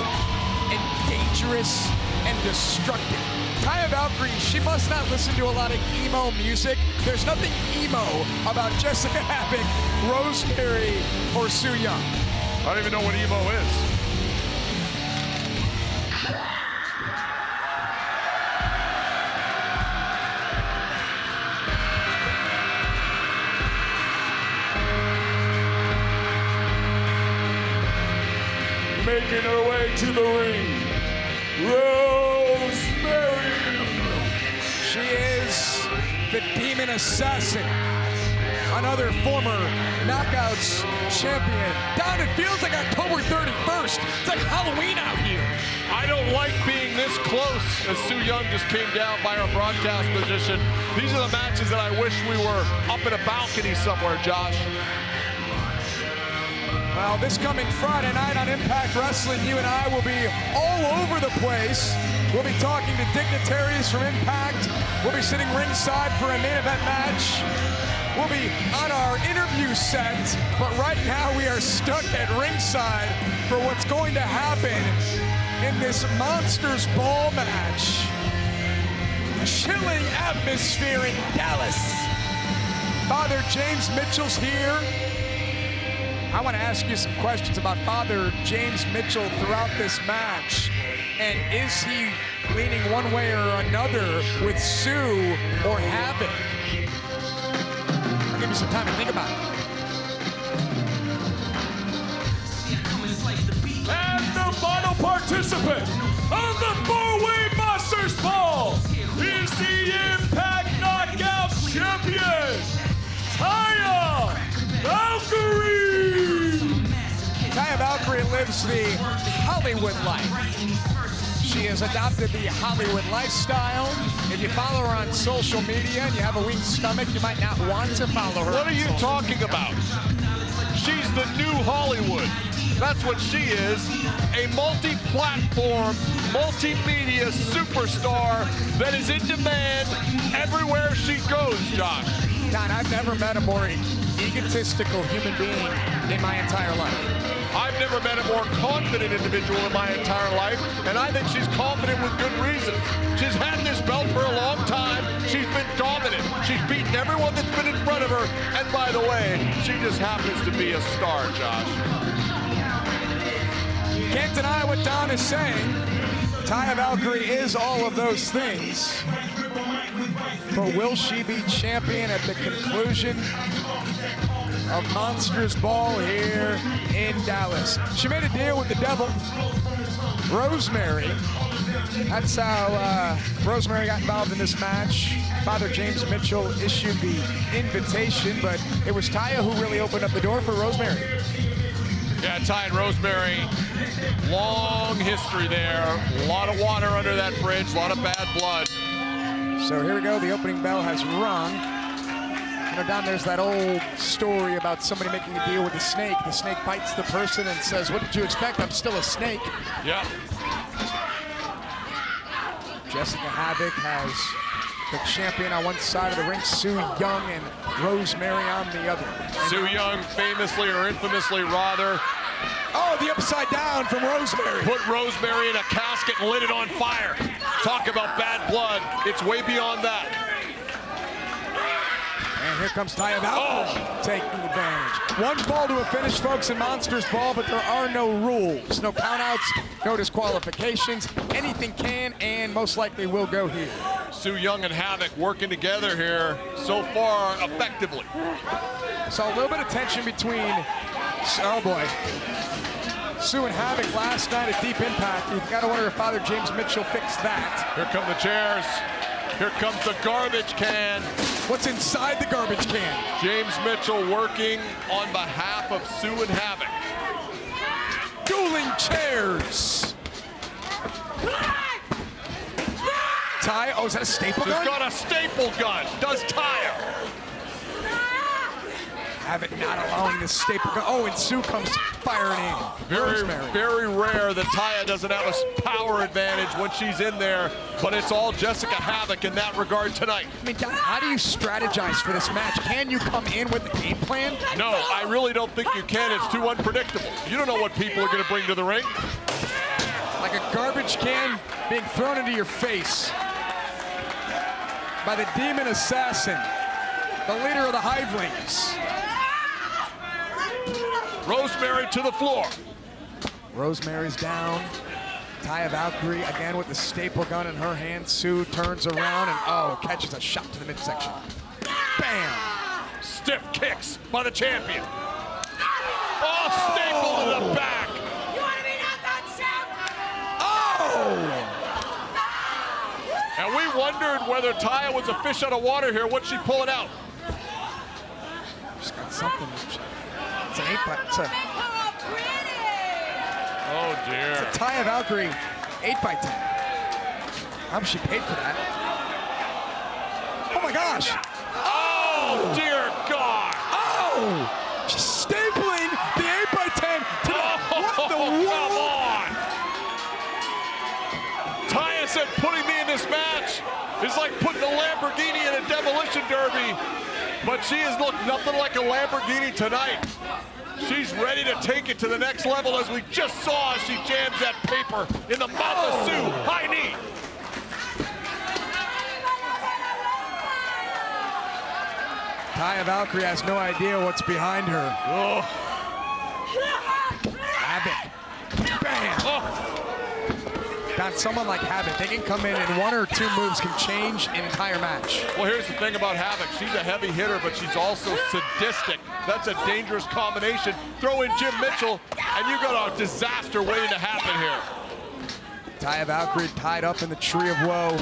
and dangerous and destructive. Taya Valkyrie, she must not listen to a lot of emo music. There's nothing emo about Jessica Havok, Rosemary, or Sue Young. I don't even know what emo is. Making her way to the ring, Rosemary. She is the Demon Assassin, another former Knockouts champion. Don, it feels like October 31st. It's like Halloween out here. I don't like being this close as Sue Young just came down by our broadcast position. These are the matches that I wish we were up in a balcony somewhere, Josh. Well, this coming Friday night on Impact Wrestling, you and I will be all over the place. We'll be talking to dignitaries from Impact. We'll be sitting ringside for a main event match. We'll be on our interview set, but right now we are stuck at ringside for what's going to happen in this Monsters Ball match. A chilling atmosphere in Dallas. Father James Mitchell's here. I want to ask you some questions about Father James Mitchell throughout this match. And is he leaning one way or another with Sue or Havok? I'll give you some time to think about it. And the final participant of the four-way Monsters Ball is the Impact Knockout Champion, lives the Hollywood life. She has adopted the Hollywood lifestyle. If you follow her on social media and you have a weak stomach, you might not want to follow her. What are you talking about? She's the new Hollywood. That's what she is, a multi-platform, multimedia superstar that is in demand everywhere she goes, Josh. God, I've never met a more egotistical human being in my entire life. I've never met a more confident individual in my entire life, and I think she's confident with good reason. She's had this belt for a long time. She's been dominant. She's beaten everyone that's been in front of her, and by the way, she just happens to be a star, Josh. Can't deny what Don is saying. Taya Valkyrie is all of those things. But will she be champion at the conclusion of Monsters Ball here in Dallas? She made a deal with the devil, Rosemary. That's how Rosemary got involved in this match. Father James Mitchell issued the invitation, but it was Taya who really opened up the door for Rosemary. Yeah, Taya and Rosemary, long history there. A lot of water under that bridge, a lot of bad blood. So here we go, the opening bell has rung. You know, Don, there's that old story about somebody making a deal with a snake. The snake bites the person and says, "What did you expect? I'm still a snake." Yeah. Jessica Havok has the champion on one side of the ring, Su Yung, and Rosemary on the other. Su Yung, famously or infamously rather. Oh, the upside down from Rosemary. Put Rosemary in a casket and lit it on fire. Talk about bad blood. It's way beyond that. And here comes Taya Valkyrie taking advantage. One fall to a finish, folks, in Monsters Ball, but there are no rules. No countouts, no disqualifications. Anything can and most likely will go here. Su Yung and Havok working together here so far effectively. So a little bit of tension between, oh boy, Su and Havok last night at Deep Impact. You've got to wonder if Father James Mitchell fixed that. Here come the chairs. Here comes the garbage can. What's inside the garbage can? James Mitchell working on behalf of Su and Havok. Dueling chairs. Taya, oh, is that a staple gun? She's got a staple gun, does Taya. Havok not allowing the staple gun. Oh, and Su comes firing in. Very rare that Taya doesn't have a power advantage when she's in there, but it's all Jessica Havok in that regard tonight. I mean, how do you strategize for this match? Can you come in with a game plan? No, I really don't think you can. It's too unpredictable. You don't know what people are going to bring to the ring. Like a garbage can being thrown into your face by the demon assassin, the leader of the Hivelings. Rosemary to the floor. Rosemary's down. Taya Valkyrie again with the staple gun in her hand. Su turns around and catches a shot to the midsection. Bam! Stiff kicks by the champion. Oh, staple to the back. You want to be knocked champ? Oh! And we wondered whether Taya was a fish out of water here. What's she pulling out? She's got something. It's an 8x. Oh dear. It's a Taya Valkyrie 8x10. How much she paid for that? Oh my gosh! Oh dear God! Oh! She's stapling the 8x10 to the, what the world? Come on! Taya said putting me in this match is like putting a Lamborghini in a demolition derby, but she has looked nothing like a Lamborghini tonight. She's ready to take it to the next level, as we just saw as she jams that paper in the mouth of Su. High knee. Taya Valkyrie has no idea what's behind her. Oh. Havok. Bam! Oh. Got someone like Havok. They can come in and one or two moves can change an entire match. Well, here's the thing about Havok. She's a heavy hitter, but she's also sadistic. That's a dangerous combination. Throw in Jim Mitchell, and you got a disaster waiting to happen here. Taya Valkyrie tied up in the Tree of Woe.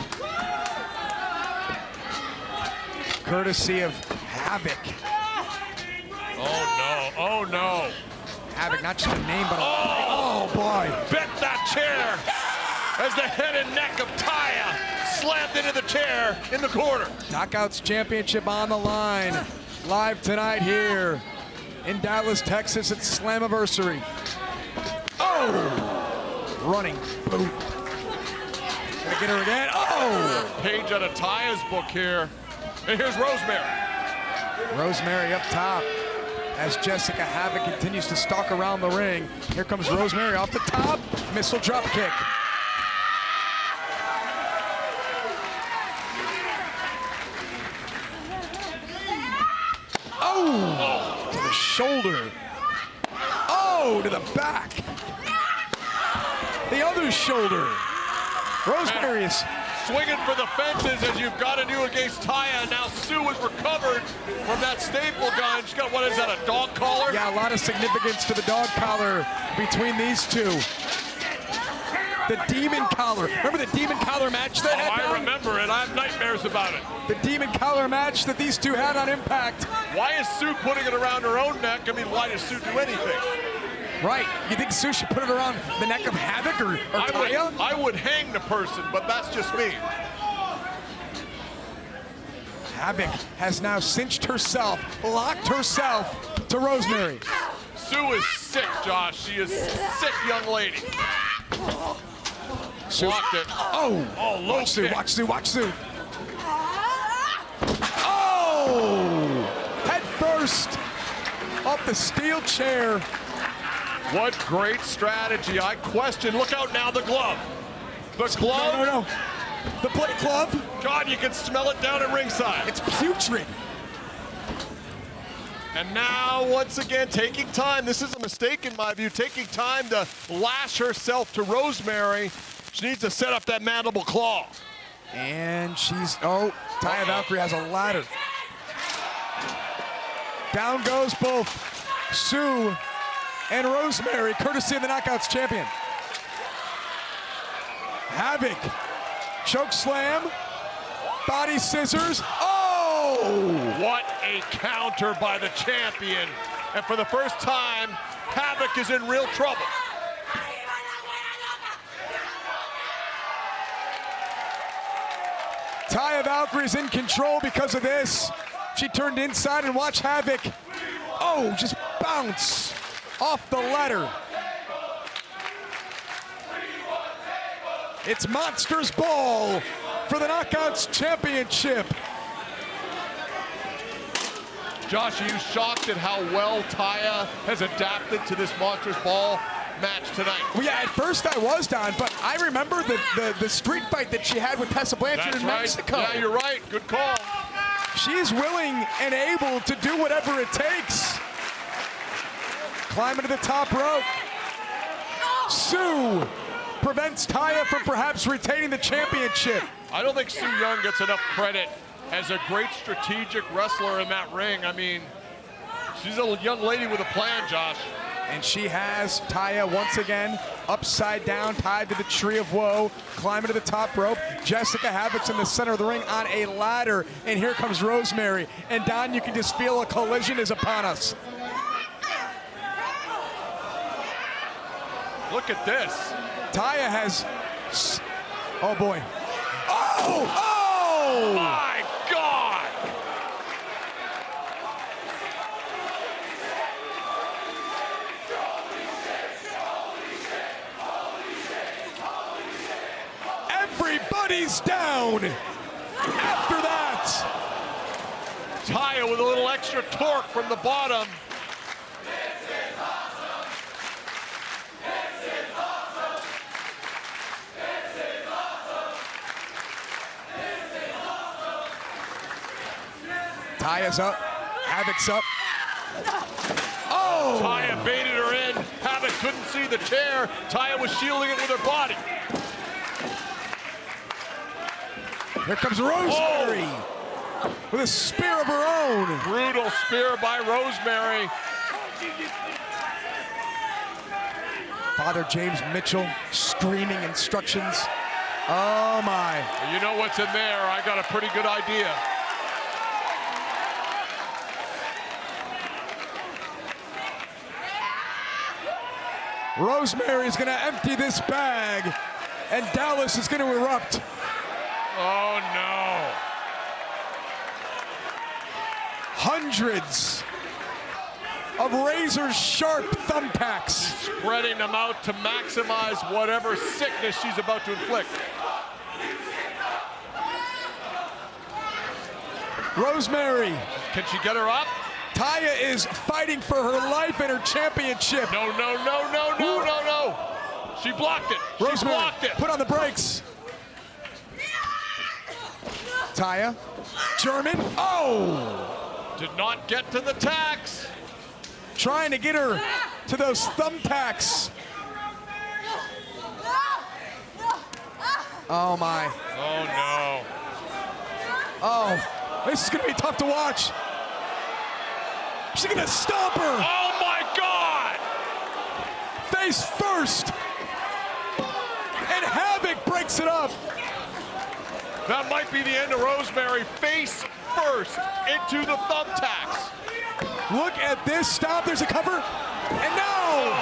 Courtesy of Havok. Oh, no. Oh, no. Havok, not just a name, but a Oh, boy. Bent that chair as the head and neck of Taya slammed into the chair in the corner. Knockouts Championship on the line. Live tonight here in Dallas, Texas at Slammiversary. Oh! Running boot. Gonna get her again. Oh! Page out of Taya's book here. And here's Rosemary. Rosemary up top as Jessica Havok continues to stalk around the ring. Here comes Rosemary off the top. Missile drop kick. Oh! To the shoulder. Oh! To the back. The other shoulder. Rosemary is swinging for the fences as you've got to do against Taya. Now Sue has recovered from that staple gun. She's got, what is that, a dog collar? Yeah, a lot of significance to the dog collar between these two. The demon collar. Remember the demon collar match they had? I remember it. I have nightmares about it. The demon collar match that these two had on Impact. Why is Sue putting it around her own neck? I mean, why does Sue do anything? Right. You think Sue should put it around the neck of Havok or Taya? I would hang the person, but that's just me. Havok has now cinched herself, locked herself to Rosemary. Sue is sick, Josh. She is a sick young lady. Sue. Blocked it. Oh, low watch Sue, kick. watch Sue, watch Sue. Oh! Head first off the steel chair. What great strategy. I question. Look out now, the glove. The glove. No. The plate glove. God, you can smell it down at ringside. It's putrid. And now, once again, taking time. This is a mistake in my view. Taking time to lash herself to Rosemary. She needs to set up that mandible claw. And she's, Taya Valkyrie has a ladder. Down goes both Sue and Rosemary, courtesy of the Knockouts champion. Havok, choke slam, body scissors. Oh! What a counter by the champion. And for the first time, Havok is in real trouble. Taya Valkyrie's in control because of this. She turned inside and watch Havok. Oh, just bounce off the ladder. It's Monsters Ball for the Knockouts Championship. Josh, are you shocked at how well Taya has adapted to this Monsters Ball match tonight? Well, yeah, at first I was, Don, but I remember the street fight that she had with Tessa Blanchard in Mexico. Yeah, you're right. Good call. She's willing and able to do whatever it takes. Climbing to the top rope. Sue prevents Taya from perhaps retaining the championship. I don't think Sue Young gets enough credit as a great strategic wrestler in that ring. I mean, she's a young lady with a plan, Josh. And she has Taya once again upside down, tied to the tree of woe, climbing to the top rope. Jessica Havok's in the center of the ring on a ladder, and here comes Rosemary. And Don, you can just feel a collision is upon us. Look at this. Taya has, oh boy. Oh! My God! Everybody's down after that. Taya with a little extra torque from the bottom. Taya's up, Havok's up. Oh! Taya baited her in. Havok couldn't see the chair. Taya was shielding it with her body. Here comes Rosemary with a spear of her own. Brutal spear by Rosemary. Father James Mitchell screaming instructions. Oh my. You know what's in there. I got a pretty good idea. Rosemary is going to empty this bag, and Dallas is going to erupt. Oh, no. Hundreds of razor-sharp thumbtacks. Spreading them out to maximize whatever sickness she's about to inflict. Rosemary. Can she get her up? Taya is fighting for her life and her championship. No, no, no, no, no, no, no. She blocked it. She Rosemary, blocked it. put on the brakes. Taya, German, oh! Did not get to the tacks. Trying to get her to those thumbtacks. Oh my. Oh no. Oh, this is gonna be tough to watch. She's gonna stomp her. Oh my God! Face first. And Havok breaks it up. That might be the end of Rosemary. Face first into the thumbtacks. Look at this stop. There's a cover. And no!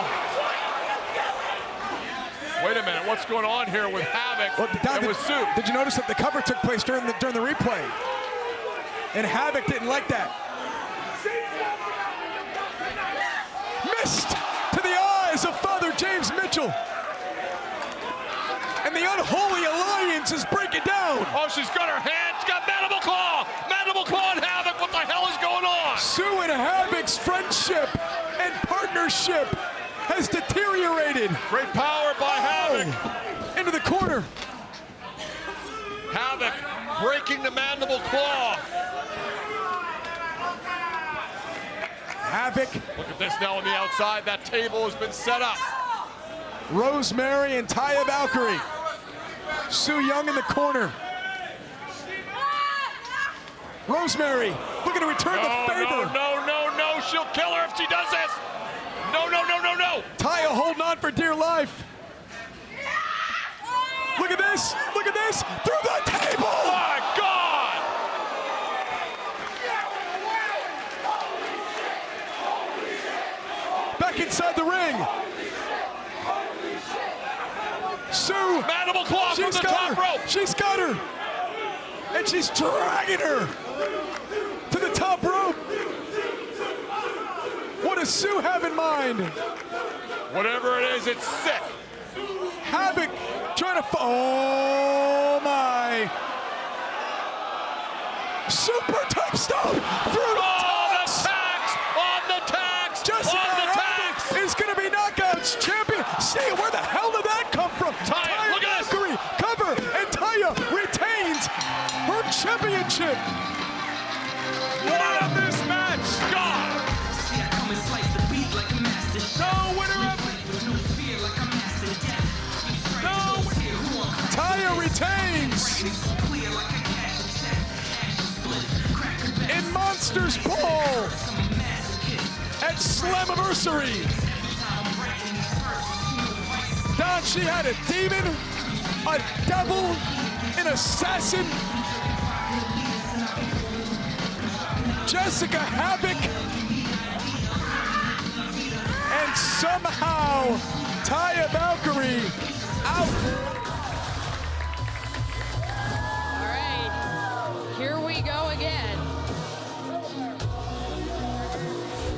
Wait a minute. What's going on here with Havok and with Sue? Did you notice that the cover took place during the replay? And Havok didn't like that. Missed to the eyes of Father James Mitchell. And the unholy alliance is breaking down. Oh, she's got her hand. She's got mandible claw. Mandible claw and Havok. What the hell is going on? Sue and Havok's friendship and partnership has deteriorated. Great power by Havok. Into the corner. Havok breaking the mandible claw. Havok. Look at this now on the outside. That table has been set up. Rosemary and Taya Valkyrie. Sue Young in the corner. Rosemary looking to return the favor. No, she'll kill her if she does this. No. Taya holding on for dear life. Look at this, through the table. Oh my God. Back inside the ring. Sue. Mandible claw from the top rope. She's got her. And she's dragging her to the top rope. What does Sue have in mind? Whatever it is, it's sick. Havok trying to, oh my. Super top stone through the tacks. On the tacks. Jessica on the Havok tacks. is going to be Knockouts champion. See, where the hell did that come from? Taya, look at Valkyrie, cover, and Taya retains her championship. What a mismatch. God. No winner of Taya retains in Monsters Ball at Slammiversary. Don, she had a demon, a devil, an assassin. Jessica Havok. And somehow Taya Valkyrie out. All right, here we go again.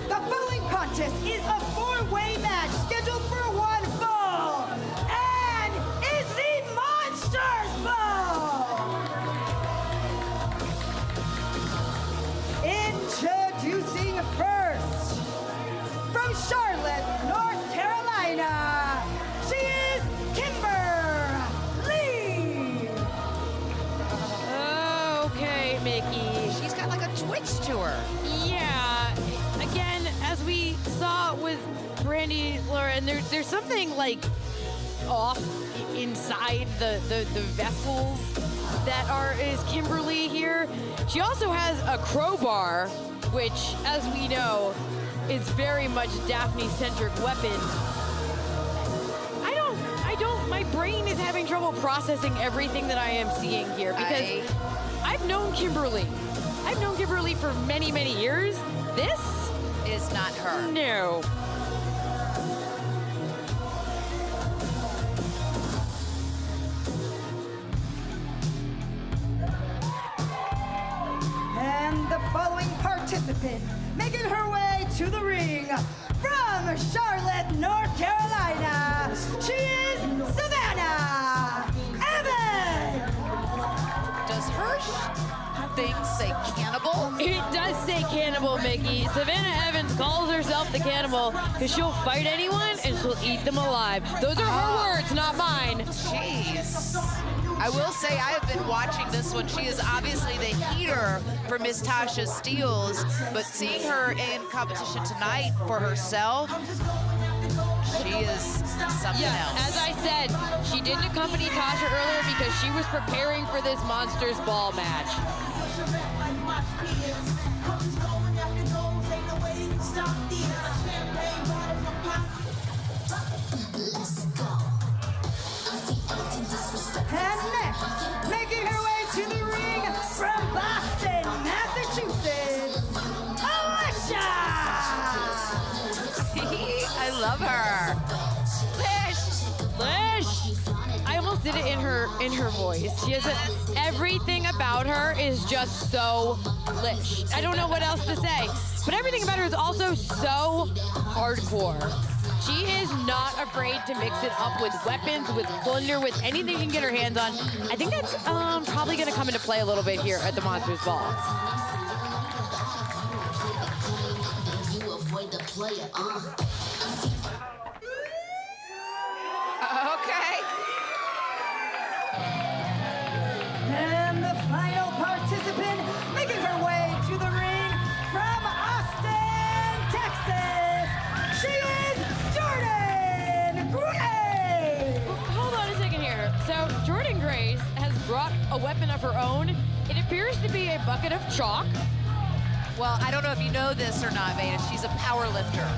The following contest is a four-way match scheduled for one fall, and is the Monsters Ball. Introducing first, from Charlotte, North Carolina, she is Kimber Lee. Okay, Mickey. She's got like a twitch to her. Yeah. Again, as we saw with Brandy Lauren, there's something like off inside the vessels that is Kimberly here. She also has a crowbar, which, as we know, is very much Daffney-centric weapon. My brain is having trouble processing everything that I am seeing here because I've known Kimberly. I've known Kimberly for many, many years. This is not her. No. participant, making her way to the ring from Charlotte, North Carolina. She is Savannah Evans. Does her thing say cannibal? It does say cannibal, Mickey. Savannah Evans calls herself the cannibal because she'll fight anyone and she'll eat them alive. Those are her words, not mine. Jeez. I will say I have been watching this one. She is obviously the heater for Miss Tasha Steeles, but seeing her in competition tonight for herself, she is something else. As I said, she didn't accompany Tasha earlier because she was preparing for this Monsters Ball match. And next, making her way to the ring from Boston, Massachusetts, Alisha! I love her. Lish! I almost did it in her voice. She has everything about her is just so Lish. I don't know what else to say, but everything about her is also so hardcore. She is not afraid to mix it up with weapons, with plunder, with anything she can get her hands on. I think that's probably going to come into play a little bit here at the Monsters Ball. Okay. And the final participant, making her way to the ring from Austin, Texas, she is Jordynne Grace! Hold on a second here. So Jordynne Grace has brought a weapon of her own. It appears to be a bucket of chalk. Well, I don't know if you know this or not, Veda. She's a power lifter.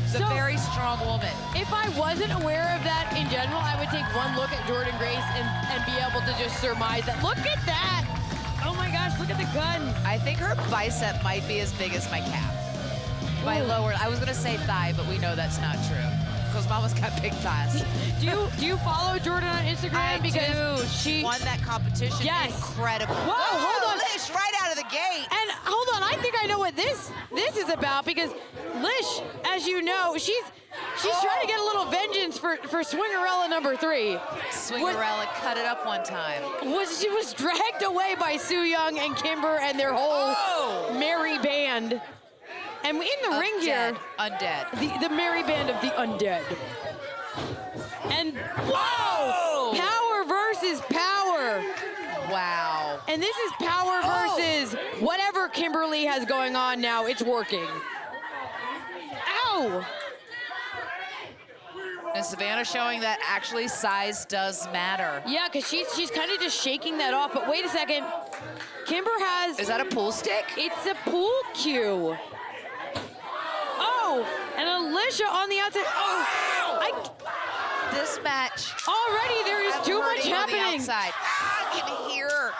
She's a very strong woman. If I wasn't aware of that in general, I would take one look at Jordynne Grace and be able to just surmise that. Look at that! Oh my gosh, look at the guns. I think her bicep might be as big as my calf. My lower, I was gonna say thigh, but we know that's not true. Because Mama's got big thighs. Do you follow Jordynne on Instagram? Because she won that competition. Yes. Incredible. Whoa, hold on. Lish, right out of the gate. And hold on, I think I know what this is about because Lish, as you know, she's trying to get a little vengeance for Swingerella number 3. Swingerella cut it up one time. She was dragged away by Su Yung and Kimber and their whole merry band. And in the ring here, undead. The merry band of the undead. And whoa! Power versus power. Wow. And this is power versus whatever Kimberly has going on now. It's working. Ow! And Savannah showing that actually size does matter. Yeah, because she's kind of just shaking that off. But wait a second. Kimber has... Is that a pool stick? It's a pool cue. Oh, and Alisha on the outside. This match. Already there is too much happening. On the outside. I can hear.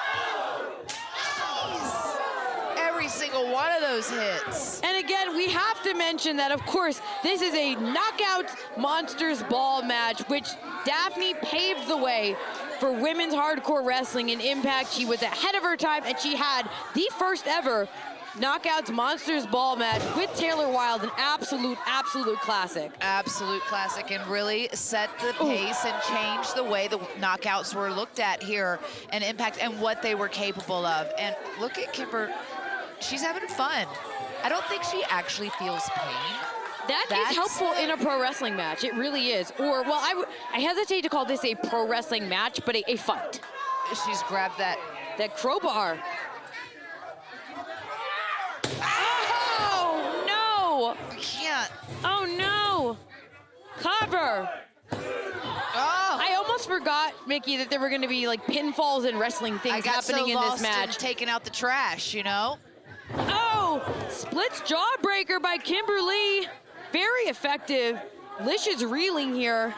Jeez. Every single one of those hits. And again, we have to mention that, of course, this is a knockout Monsters Ball match, which Daffney paved the way for women's hardcore wrestling in Impact. She was ahead of her time, and she had the first ever Knockouts Monsters Ball match with Taylor Wilde, an absolute classic. Absolute classic, and really set the pace and changed the way the knockouts were looked at here in Impact and what they were capable of. And look at Kimber, she's having fun. I don't think she actually feels pain. That's helpful in a pro wrestling match. It really is. Or, well, I hesitate to call this a pro wrestling match, but a fight. She's grabbed that crowbar. Oh, no! I can't. Oh, no! Cover! I almost forgot, Mickey, that there were going to be, like, pinfalls and wrestling things happening in this match. Taking out the trash, you know? Oh! Splits jawbreaker by Kimberly. Very effective. Lish is reeling here.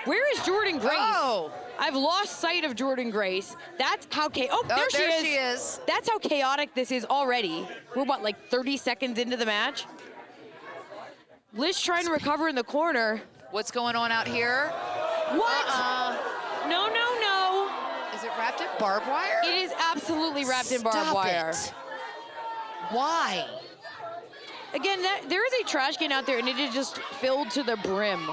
Where is Jordynne Grace? Oh! I've lost sight of Jordynne Grace. That's how there she is. That's how chaotic this is already. We're what, like 30 seconds into the match? Lish trying to recover in the corner. What's going on out here? What? No. Is it wrapped in barbed wire? It is absolutely wrapped in barbed wire. Why? again, there is a trash can out there, and it is just filled to the brim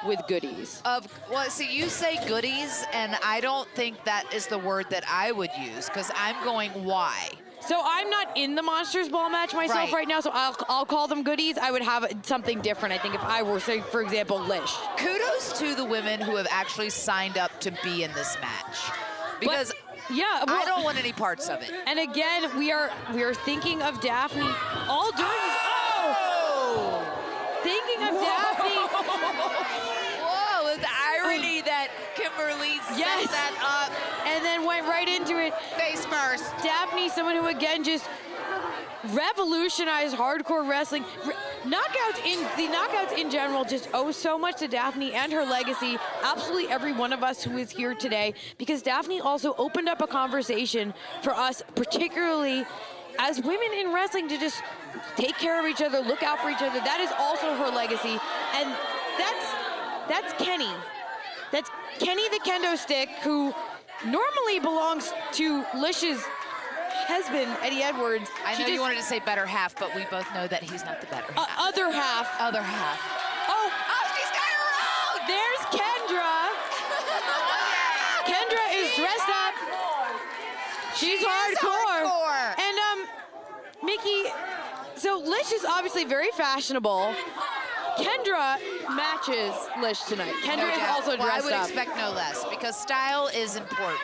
with goodies. Well, see, you say goodies, and I don't think that is the word that I would use, because I'm going why. So I'm not in the Monsters Ball match myself right now, so I'll call them goodies. I would have something different, I think, if I were, say, for example, Lish. Kudos to the women who have actually signed up to be in this match, because yeah, well, I don't want any parts of it. And again, we are thinking of Daffney all during this. Oh! Thinking of Daffney. Whoa, the irony that Kimberly set that up. And then went right into it. Face first. Daffney, someone who, again, just revolutionized hardcore wrestling. Knockouts in general just owe so much to Daffney and her legacy. Absolutely every one of us who is here today, because Daffney also opened up a conversation for us, particularly as women in wrestling, to just take care of each other, look out for each other. That is also her legacy. And that's Kenny. That's Kenny the kendo stick, who normally belongs to Lish's husband, Eddie Edwards. I know you wanted to say better half, but we both know that he's not the better half. Other half. Other half. Oh, she's got her own! There's Kendra. Kendra is dressed up. She's hardcore. And Mickey, so Lish is obviously very fashionable. Kendra matches Lish tonight. Kendra is also dressed up. I would expect no less, because style is important.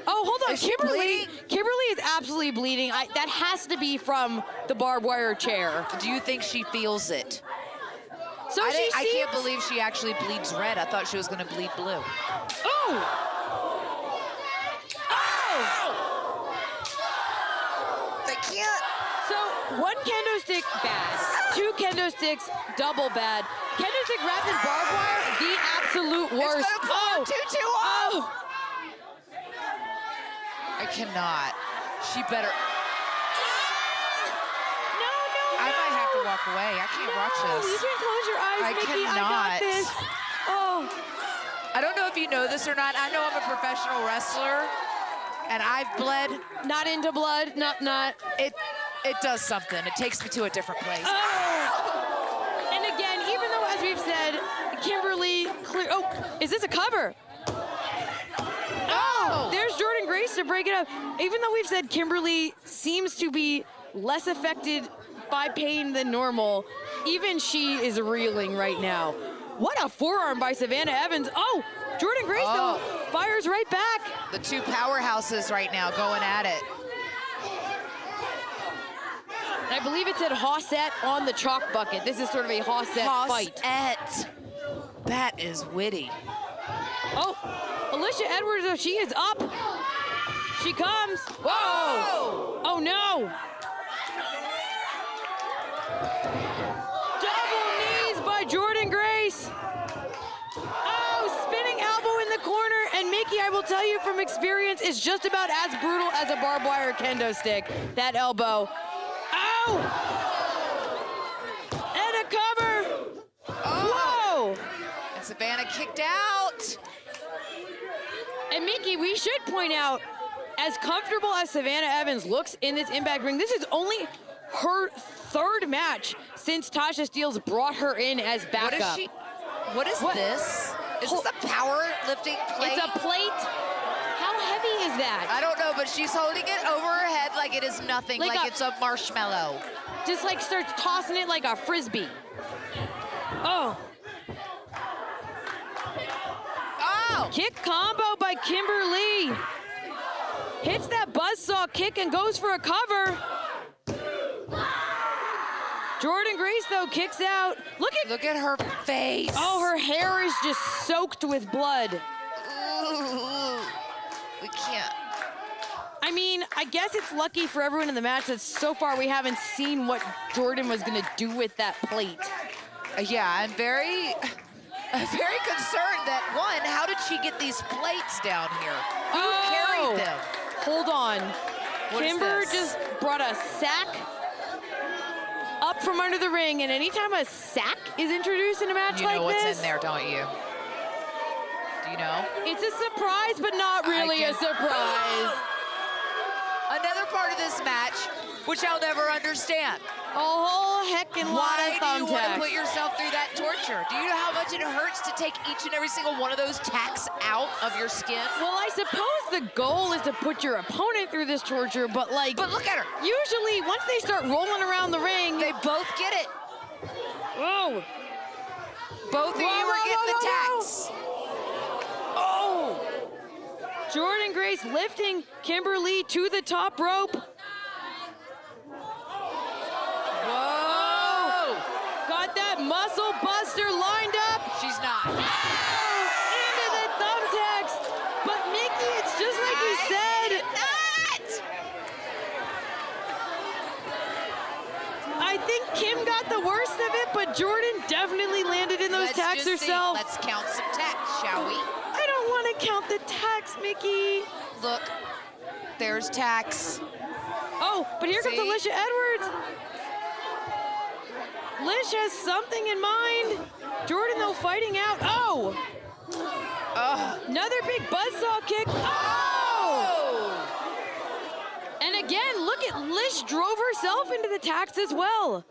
Oh, hold on. Is she bleeding? Kimberly is absolutely bleeding. That has to be from the barbed wire chair. Do you think she feels it? So I can't believe she actually bleeds red. I thought she was going to bleed blue. Oh! They can't. So one kendo stick, bad. Two kendo sticks, double bad. Kendo stick wrapped in barbed wire, the absolute worst. It's gonna pull 2-2-0. I cannot. She better. No. I might have to walk away. I can't watch this. You can close your eyes, I Mickey. cannot. I got this. Oh. I don't know if you know this or not. I know I'm a professional wrestler, and I've bled. Not into blood. Not. It does something. It takes me to a different place. Oh. And again, even though, as we've said, Kimberly clear. Oh, is this a cover? Oh, there's Jordynne Grace to break it up. Even though we've said Kimberly seems to be less affected by pain than normal, even she is reeling right now. What a forearm by Savannah Evans. Oh, Jordynne Grace, though, fires right back. The two powerhouses right now going at it. I believe it said Hossette on the chalk bucket. This is sort of a Hossette fight. That is witty. Oh, Alisha Edwards, though, she is up. She comes. Whoa! Oh, no. Double knees by Jordynne Grace. Oh, spinning elbow in the corner. And Mickey, I will tell you from experience, is just about as brutal as a barbed wire kendo stick. That elbow. Oh! And a cover. Whoa! And Savannah kicked out. And Mickey, we should point out, as comfortable as Savannah Evans looks in this Impact ring, this is only her third match since Tasha Steelz brought her in as backup. What is this? Is this a powerlifting plate? It's a plate. How heavy is that? I don't know, but she's holding it over her head like it is nothing, like it's a marshmallow. Just like starts tossing it like a Frisbee. Oh. Oh! Kick combo by Kimberly. Hits that buzzsaw kick and goes for a cover. Jordynne Grace, though, kicks out. Look at her face. Oh, her hair is just soaked with blood. Ooh, we can't. I mean, I guess it's lucky for everyone in the match that so far we haven't seen what Jordynne was going to do with that plate. Yeah, I'm very concerned that, one, how did she get these plates down here? Who carried them? Hold on. Kimber is just brought a sack up from under the ring, and anytime a sack is introduced in a match like this... You know what's in there, don't you? Do you know? It's a surprise, but not really a surprise. Another part of this match, which I'll never understand. A whole heckin' lot of Why do you want to thumbtacks. put yourself through that torture? Do you know how much it hurts to take each and every single one of those tacks out of your skin? Well, I suppose the goal is to put your opponent through this torture, but like... But look at her. Usually, once they start rolling around the ring... They both get it. Whoa. Both of you are getting the tacks. Oh! Jordynne Grace lifting Kimberly to the top rope. Whoa! Got that muscle buster lined up. She's not. Into the thumbtacks. But Mickey, it's just like you said. I think Kim got the worst of it, but Jordynne definitely landed in those tacks herself. Let's count some tacks, shall we? I don't want to count the tacks, Mickey. Look, there's tacks. Oh, but here comes Alisha Edwards. Lish has something in mind. Jordynne, though, fighting out. Oh! Another big buzzsaw kick. Oh! And again, look at Lish drove herself into the tacks as well.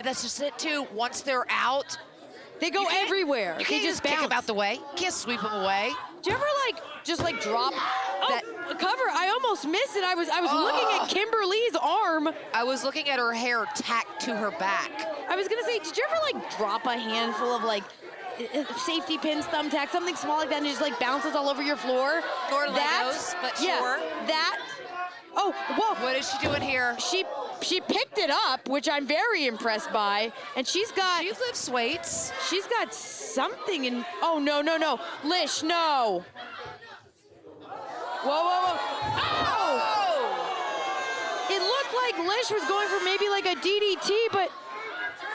That's just it, too. Once they're out, they go everywhere. You can't just kick them out the way. You can't sweep them away. Do you ever just drop that cover? I almost missed it. I was looking at Kimberly's arm. I was looking at her hair tacked to her back. I was gonna say, did you ever drop a handful of safety pins, thumbtacks, something small like that, and it just bounces all over your floor? Or Legos, but sure. That. Oh, whoa! What is she doing here? She picked it up, which I'm very impressed by, and she's got. She lifts weights. She's got something in. Oh no! Lish, no! Whoa! Oh! It looked like Lish was going for maybe a DDT, but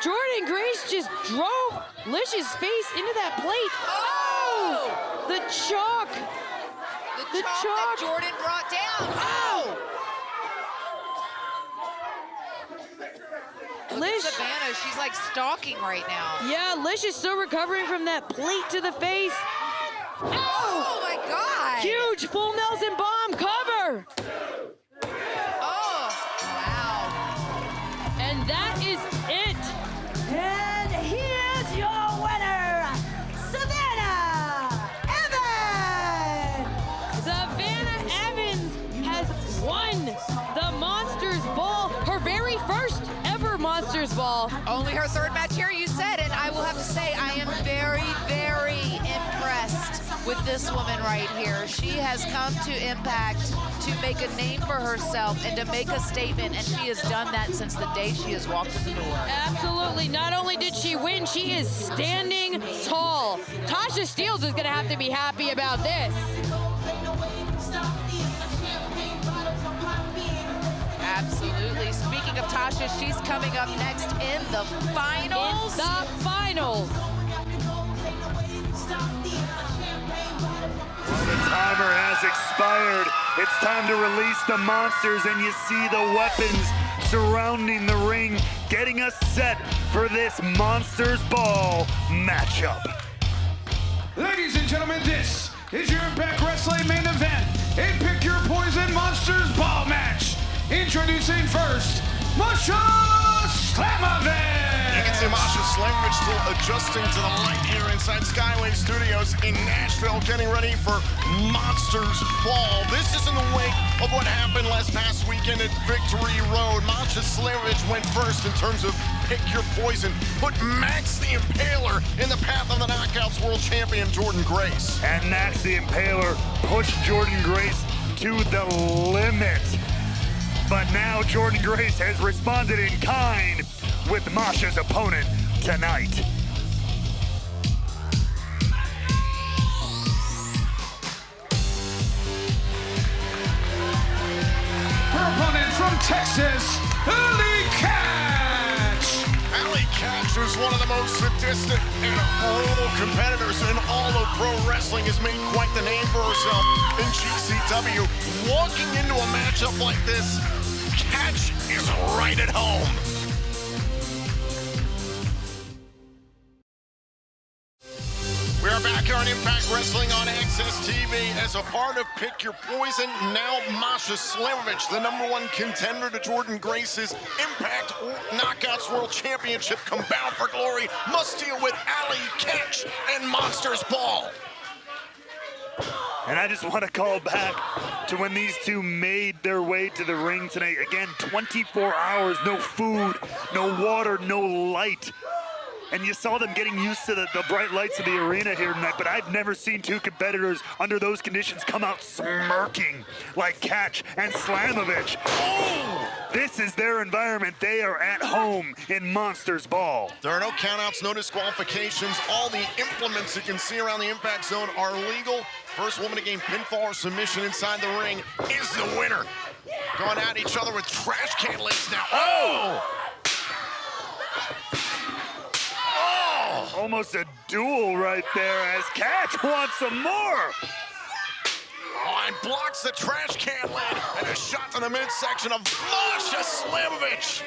Jordynne Grace just drove Lish's face into that plate. Oh! The chalk. The chalk that Jordynne brought down. Oh! Lish. Savannah, she's stalking right now. Yeah, Lish is still recovering from that plate to the face. Oh my God! Huge full Nelson bomb cover. Oh, wow. And that is it. And here's your winner, Savannah Evans! Savannah Evans has won the Monsters Ball, her very first ever Monsters Ball. Only her third match here, you said it. I will have to say I am very, very impressed with this woman right here. She has come to Impact to make a name for herself and to make a statement, and she has done that since the day she has walked in the door. Absolutely. Not only did she win, she is standing tall. Tasha Steelz is going to have to be happy about this. Absolutely. Speaking of Tasha, she's coming up next in the finals. In the finals. The timer has expired. It's time to release the monsters, and you see the weapons surrounding the ring, getting us set for this Monsters Ball matchup. Ladies and gentlemen, this is your Impact Wrestling main event, a Pick Your Poison Monsters Ball match. Introducing first, Masha Slamovich! You can see Masha Slamovich still adjusting to the light here inside Skyway Studios in Nashville, getting ready for Monsters Ball. This is in the wake of what happened last past weekend at Victory Road. Masha Slamovich went first in terms of Pick Your Poison, put Max the Impaler in the path of the Knockouts World Champion Jordynne Grace. And Max the Impaler pushed Jordynne Grace to the limit. But now Jordynne Grace has responded in kind with Masha's opponent tonight. Her opponent from Texas, Katch! Katch, who's one of the most sadistic and brutal competitors in all of pro wrestling, has made quite the name for herself in GCW. Walking into a matchup like this, Katch is right at home. We are back here on Impact Wrestling on AXS TV as a part of Pick Your Poison. Now Masha Slamovich, the #1 contender to Jordynne Grace's Impact Knockouts World Championship, come bound for glory, must deal with Allie, Katch, and Monsters Ball. And I just want to call back to when these two made their way to the ring tonight. Again, 24 hours, no food, no water, no light. And you saw them getting used to the bright lights of the arena here tonight, but I've never seen two competitors under those conditions come out smirking like Katch and Slamovich. Oh! This is their environment. They are at home in Monsters Ball. There are no countouts, no disqualifications. All the implements you can see around the impact zone are legal. First woman to gain pinfall or submission inside the ring is the winner. Going at each other with trash can lids now. Oh! Almost a duel right there as Katch wants some more. Oh, and blocks the trash can lid and a shot to the midsection of Masha Slamovich.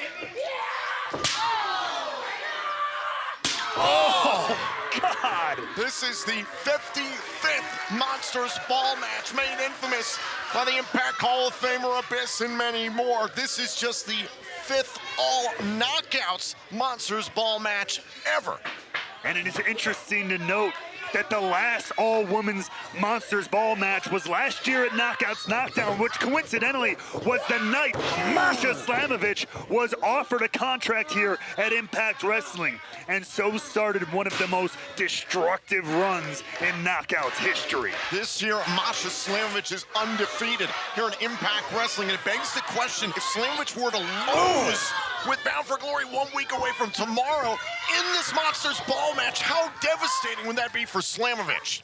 Oh, God. This is the 55th Monsters Ball match, made infamous by the Impact Hall of Famer Abyss and many more. This is just the 5th all-knockouts Monsters Ball match ever. And it is interesting to note that the last all-women's Monsters Ball match was last year at Knockouts Knockdown, which coincidentally was the night Masha Slamovich was offered a contract here at Impact Wrestling. And so started one of the most destructive runs in Knockouts history. This year, Masha Slamovich is undefeated here in Impact Wrestling, and it begs the question, if Slamovich were to lose with Bound for Glory 1 week away from tomorrow in this Monsters Ball match, how devastating would that be for Slamovich?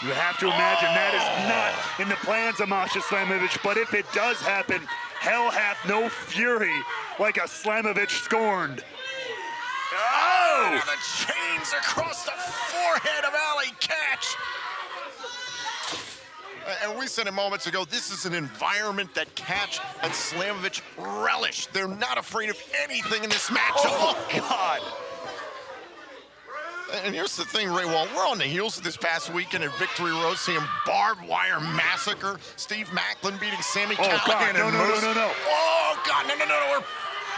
You have to imagine that is not in the plans of Masha Slamovich, but if it does happen, hell hath no fury like a Slamovich scorned. Oh! And the chains across the forehead of Allie, Katch. And we said it moments ago, this is an environment that Katch and Slamovich relish. They're not afraid of anything in this match. Oh, God. And here's the thing, Ray, while we're on the heels of this past weekend at Victory Road, seeing Barbed Wire Massacre, Steve Macklin beating Sammy Callahan and Moose. No. Oh, God, no.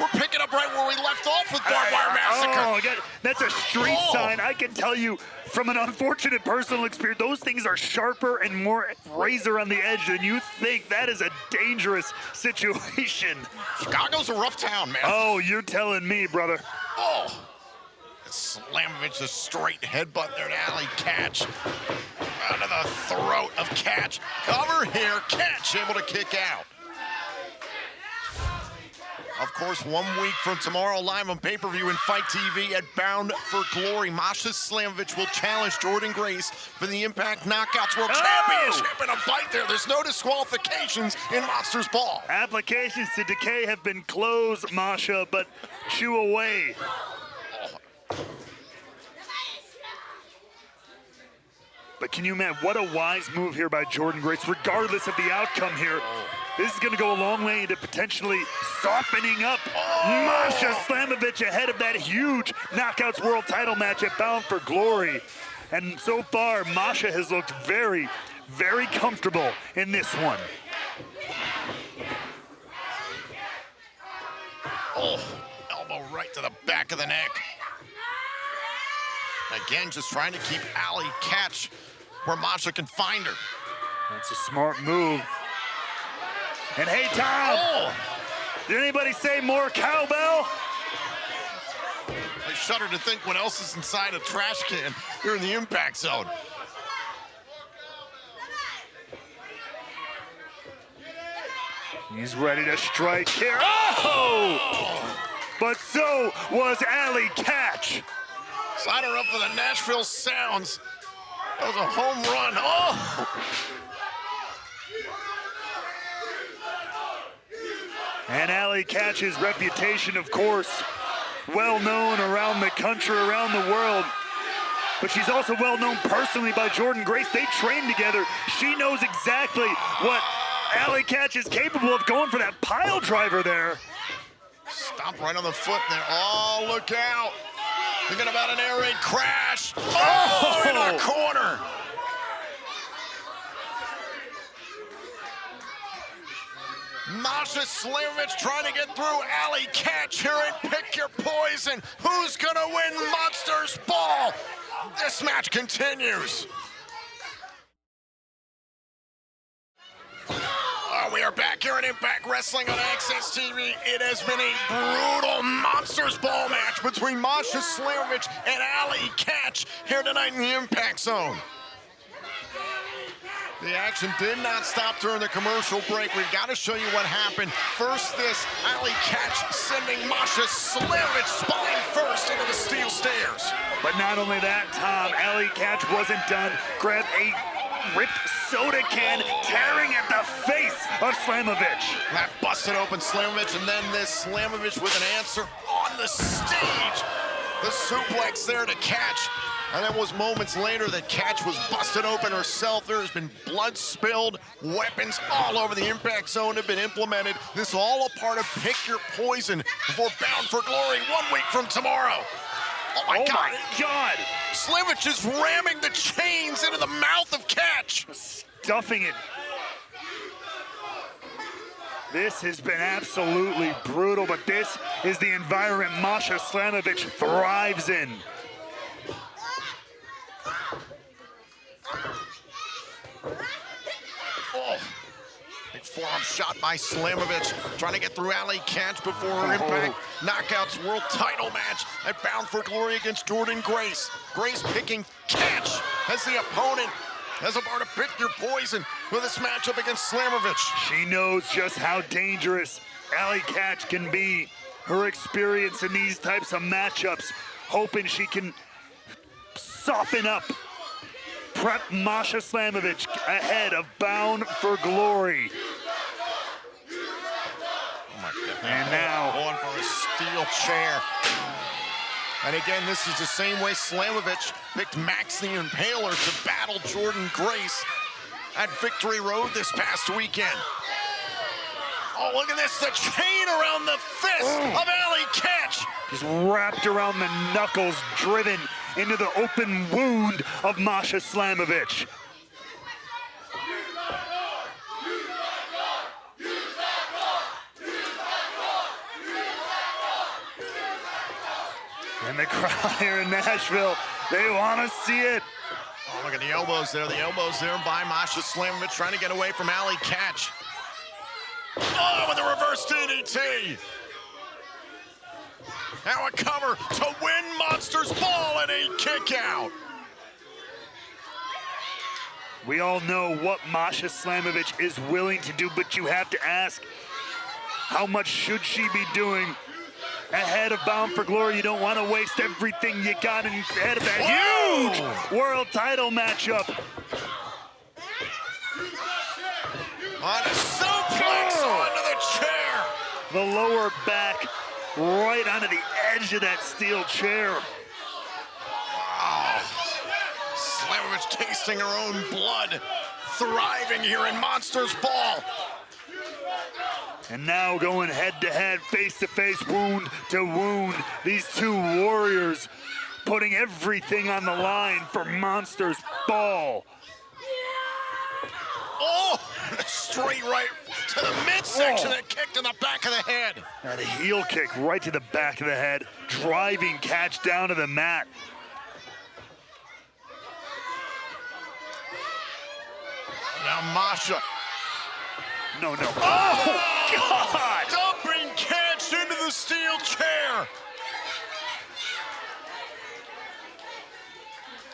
We're picking up right where we left off with Barbed Wire Massacre. Oh, God, that's a street sign. I can tell you from an unfortunate personal experience, those things are sharper and more razor on the edge than you think. That is a dangerous situation. Chicago's a rough town, man. Oh, you're telling me, brother. Oh. Slamovich, a straight headbutt there to Allie, Katch. Out of the throat of Katch. Cover here, Katch able to kick out. Of course, 1 week from tomorrow, live on pay-per-view and Fight TV at Bound for Glory, Masha Slamovich will challenge Jordynne Grace for the Impact Knockouts World Championship. And a bite there. There's no disqualifications in Monsters Ball. Applications to Decay have been closed, Masha, but chew away. But can you imagine, what a wise move here by Jordynne Grace, regardless of the outcome here. This is going to go a long way into potentially softening up Masha Slamovich ahead of that huge Knockouts World title match at Bound for Glory. And so far, Masha has looked very, very comfortable in this one. Oh, elbow right to the back of the neck. Again, just trying to keep Allie, Katch where Masha can find her. That's a smart move. And hey, Tom, did anybody say more cowbell? I shudder to think what else is inside a trash can here in the impact zone. He's ready to strike here. Oh! But so was Allie, Katch. Sign her up for the Nashville Sounds. That was a home run. Oh! And Allie Katch's reputation, of course, well known around the country, around the world. But she's also well known personally by Jordynne Grace. They train together. She knows exactly what Allie Katch is capable of, going for that pile driver there. Stop right on the foot there. Oh, look out. Thinking about an air raid crash. Oh, in the corner. Masha Slamovich trying to get through Allie, Katch here and Pick Your Poison. Who's gonna win Monsters Ball? This match continues. We are back here at Impact Wrestling on AXS TV. It has been a brutal Monsters Ball match between Masha Slamovich and Allie, Katch here tonight in the Impact Zone. The action did not stop during the commercial break. We've got to show you what happened. First this, Allie Katch sending Masha Slamovich spine first into the steel stairs. But not only that, Tom, Allie Katch wasn't done. Grabbed a ripped soda can, tearing at the face of Slamovich. That busted open Slamovich, and then this Slamovich with an answer on the stage. The suplex there to Katch. And it was moments later that Katch was busted open herself. There has been blood spilled, weapons all over the Impact Zone have been implemented. This is all a part of Pick Your Poison before Bound for Glory 1 week from tomorrow. Oh my God. Slamovich is ramming the chains into the mouth of Katch. Stuffing it. This has been absolutely brutal, but this is the environment Masha Slamovich thrives in. Oh, big forearm shot by Slamovich, trying to get through Allie Katch before her Impact Knockouts World Title match at Bound for Glory against Jordynne Grace. Grace picking Katch as the opponent, as a part of Pick Your Poison with this matchup against Slamovich. She knows just how dangerous Allie Katch can be. Her experience in these types of matchups, hoping she can soften up, prep Masha Slamovich ahead of Bound for Glory. Oh my goodness. And now going for a steel chair. And again, this is the same way Slamovich picked Max the Impaler to battle Jordynne Grace at Victory Road this past weekend. Oh, look at this, the chain around the fist of Allie Katch. Just wrapped around the knuckles, driven into the open wound of Masha Slamovich. And the crowd here in Nashville, they want to see it. Oh, look at the elbows there. The elbows there by Masha Slamovich trying to get away from Allie Katch. Oh, with a reverse DDT. Now a cover to win Monsters Ball and a kick out. We all know what Masha Slamovich is willing to do, but you have to ask, how much should she be doing ahead of Bound for Glory? You don't want to waste everything you got in ahead of that huge world title matchup. On a suplex onto the chair. The lower back right onto the edge of that steel chair. Wow. Slamovich tasting her own blood, thriving here in Monsters Ball. And now going head-to-head, face-to-face, wound to wound. These two warriors putting everything on the line for Monsters Ball. Oh, straight right to the midsection and kick to the back of the head. And a heel kick right to the back of the head, driving Katch down to the mat. Now Masha. No. Oh, God! Dumping Katch into the steel chair.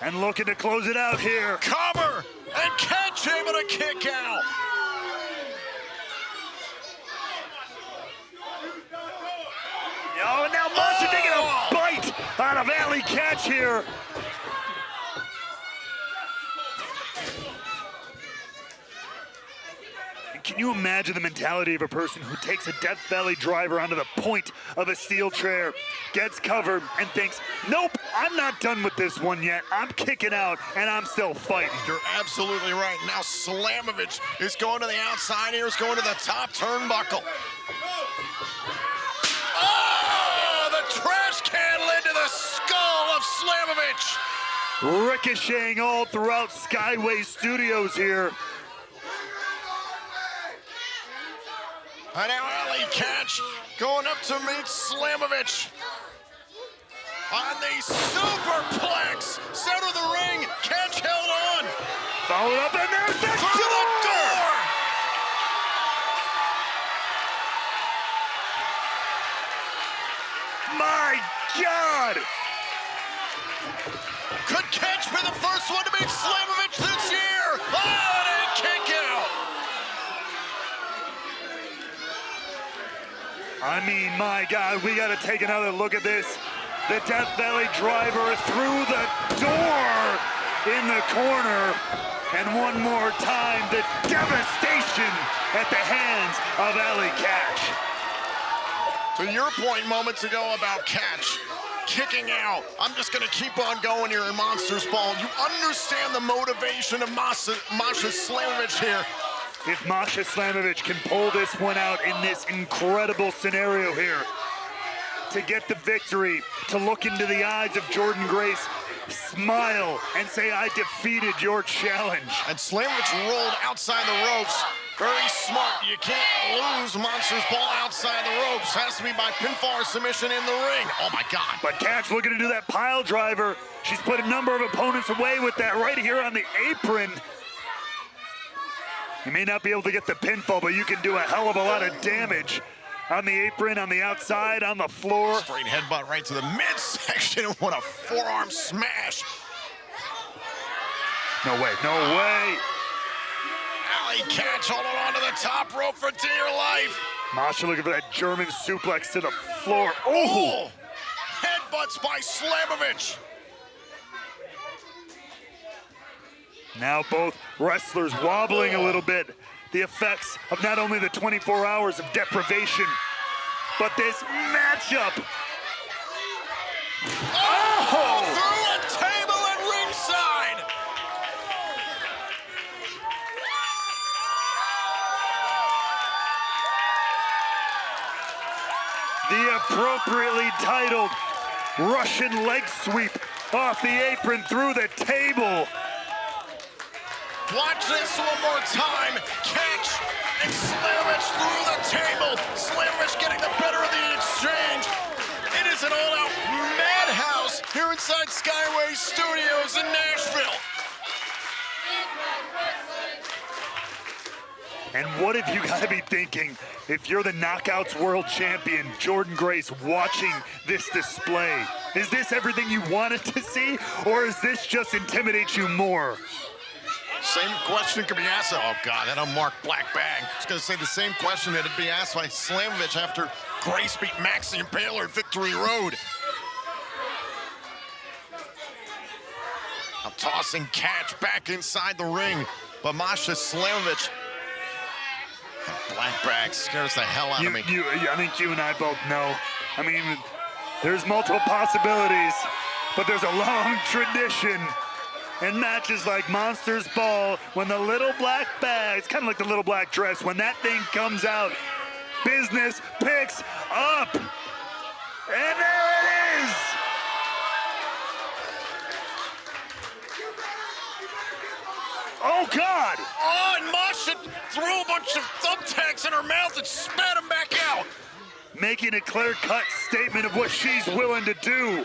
And looking to close it out here. Cover, and Katch able to kick out. Oh, and now Masha taking a bite out of Allie Katch here. Can you imagine the mentality of a person who takes a Death Valley driver onto the point of a steel chair, gets covered, and thinks, nope, I'm not done with this one yet. I'm kicking out, and I'm still fighting. You're absolutely right. Now Slamovich is going to the outside here, is going to the top turnbuckle. Oh, the trash can led to the skull of Slamovich. Ricocheting all throughout Skyway Studios here. And now Allie Katch going up to meet Slamovich. On the superplex, center of the ring, Katch held on. Followed up, and there's the Through the door! My God! Could Katch be the first one to beat Slamovich this year? Oh, and a kick out! I mean, my God, we got to take another look at this. The Death Valley driver through the door in the corner. And one more time, the devastation at the hands of Allie Katch. To your point moments ago about Katch kicking out, I'm just going to keep on going here in Monsters Ball. You understand the motivation of Masha Slamovich here. If Masha Slamovich can pull this one out in this incredible scenario here, to get the victory, to look into the eyes of Jordynne Grace, smile, and say, I defeated your challenge. And Slamovich rolled outside the ropes. Very smart. You can't lose Monsters Ball outside the ropes. Has to be by pinfall or submission in the ring. Oh, my God. But Katch looking to do that pile driver. She's put a number of opponents away with that right here on the apron. You may not be able to get the pinfall, but you can do a hell of a lot of damage on the apron, on the outside, on the floor. Straight headbutt right to the midsection. What a forearm smash. No way, no way. Allie Katch holding on to the top rope for dear life. Masha looking for that German suplex to the floor. Oh! Headbutts by Slamovich. Now both wrestlers wobbling a little bit. The effects of not only the 24 hours of deprivation, but this matchup. Oh! Through a table at ringside. The appropriately titled Russian leg sweep off the apron through the table. Watch this one more time. Katch and Slamovich through the table. Slamovich getting the better of the exchange. It is an all-out madhouse here inside Skyway Studios in Nashville. And what have you got to be thinking if you're the Knockouts World Champion, Jordynne Grace, watching this display? Is this everything you wanted to see, or is this just intimidate you more? Same question could be asked. Oh, God, that unmarked black bag. I was going to say the same question that would be asked by Slamovich after Grace beat Maxie Impaler at Victory Road. I'm tossing Katch back inside the ring, but Masha Slamovich, that black bag scares the hell out of me. I think you and I both know. I mean, there's multiple possibilities, but there's a long tradition in matches like Monsters Ball, when the little black bag, it's kind of like the little black dress, when that thing comes out, business picks up. And there it is. Oh, God. Oh, and Masha threw a bunch of thumbtacks in her mouth and spat them back out. Making a clear-cut statement of what she's willing to do.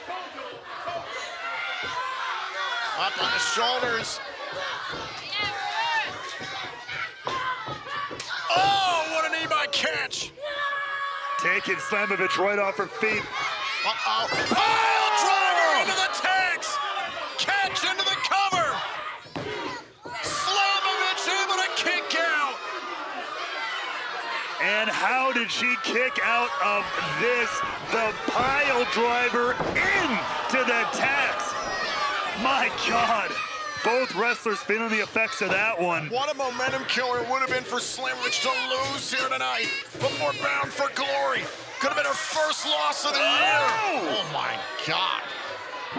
Up on the shoulders. Oh, what a knee by Katch. Taking Slamovich right off her feet. Uh-oh. Pile driver into the tags. Katch into the cover. Slamovich able to kick out. And how did she kick out of this? The pile driver into the tags. My God, both wrestlers feeling the effects of that one. What a momentum killer it would have been for Slamovich to lose here tonight before Bound for Glory. Could have been her first loss of the year. Oh my God.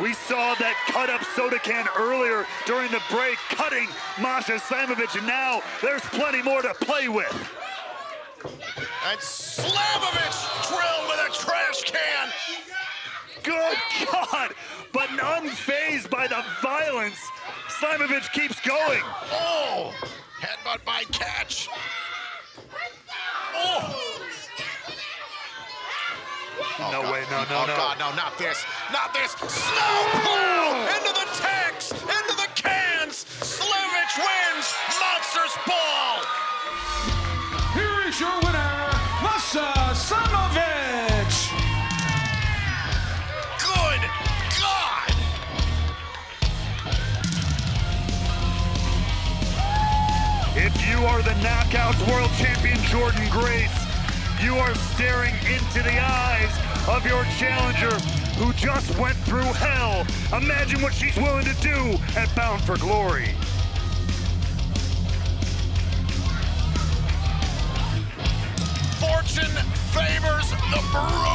We saw that cut up soda can earlier during the break, cutting Masha Slamovich, and now there's plenty more to play with. And Slamovich drilled with a trash can. Good God, but unfazed by the violence, Slamovich keeps going. Oh, headbutt by Katch. Oh. No way, no. Oh, God, no, not this. Not this. Snowplow into the tanks, into the cans. Slamovich wins Monsters Ball. Here is your winner, Masha Slamovich. Good God. If you are the Knockouts World Champion Jordynne Grace, you are staring into the eyes of your challenger who just went through hell. Imagine what she's willing to do at Bound for Glory. Fortune favors the brute.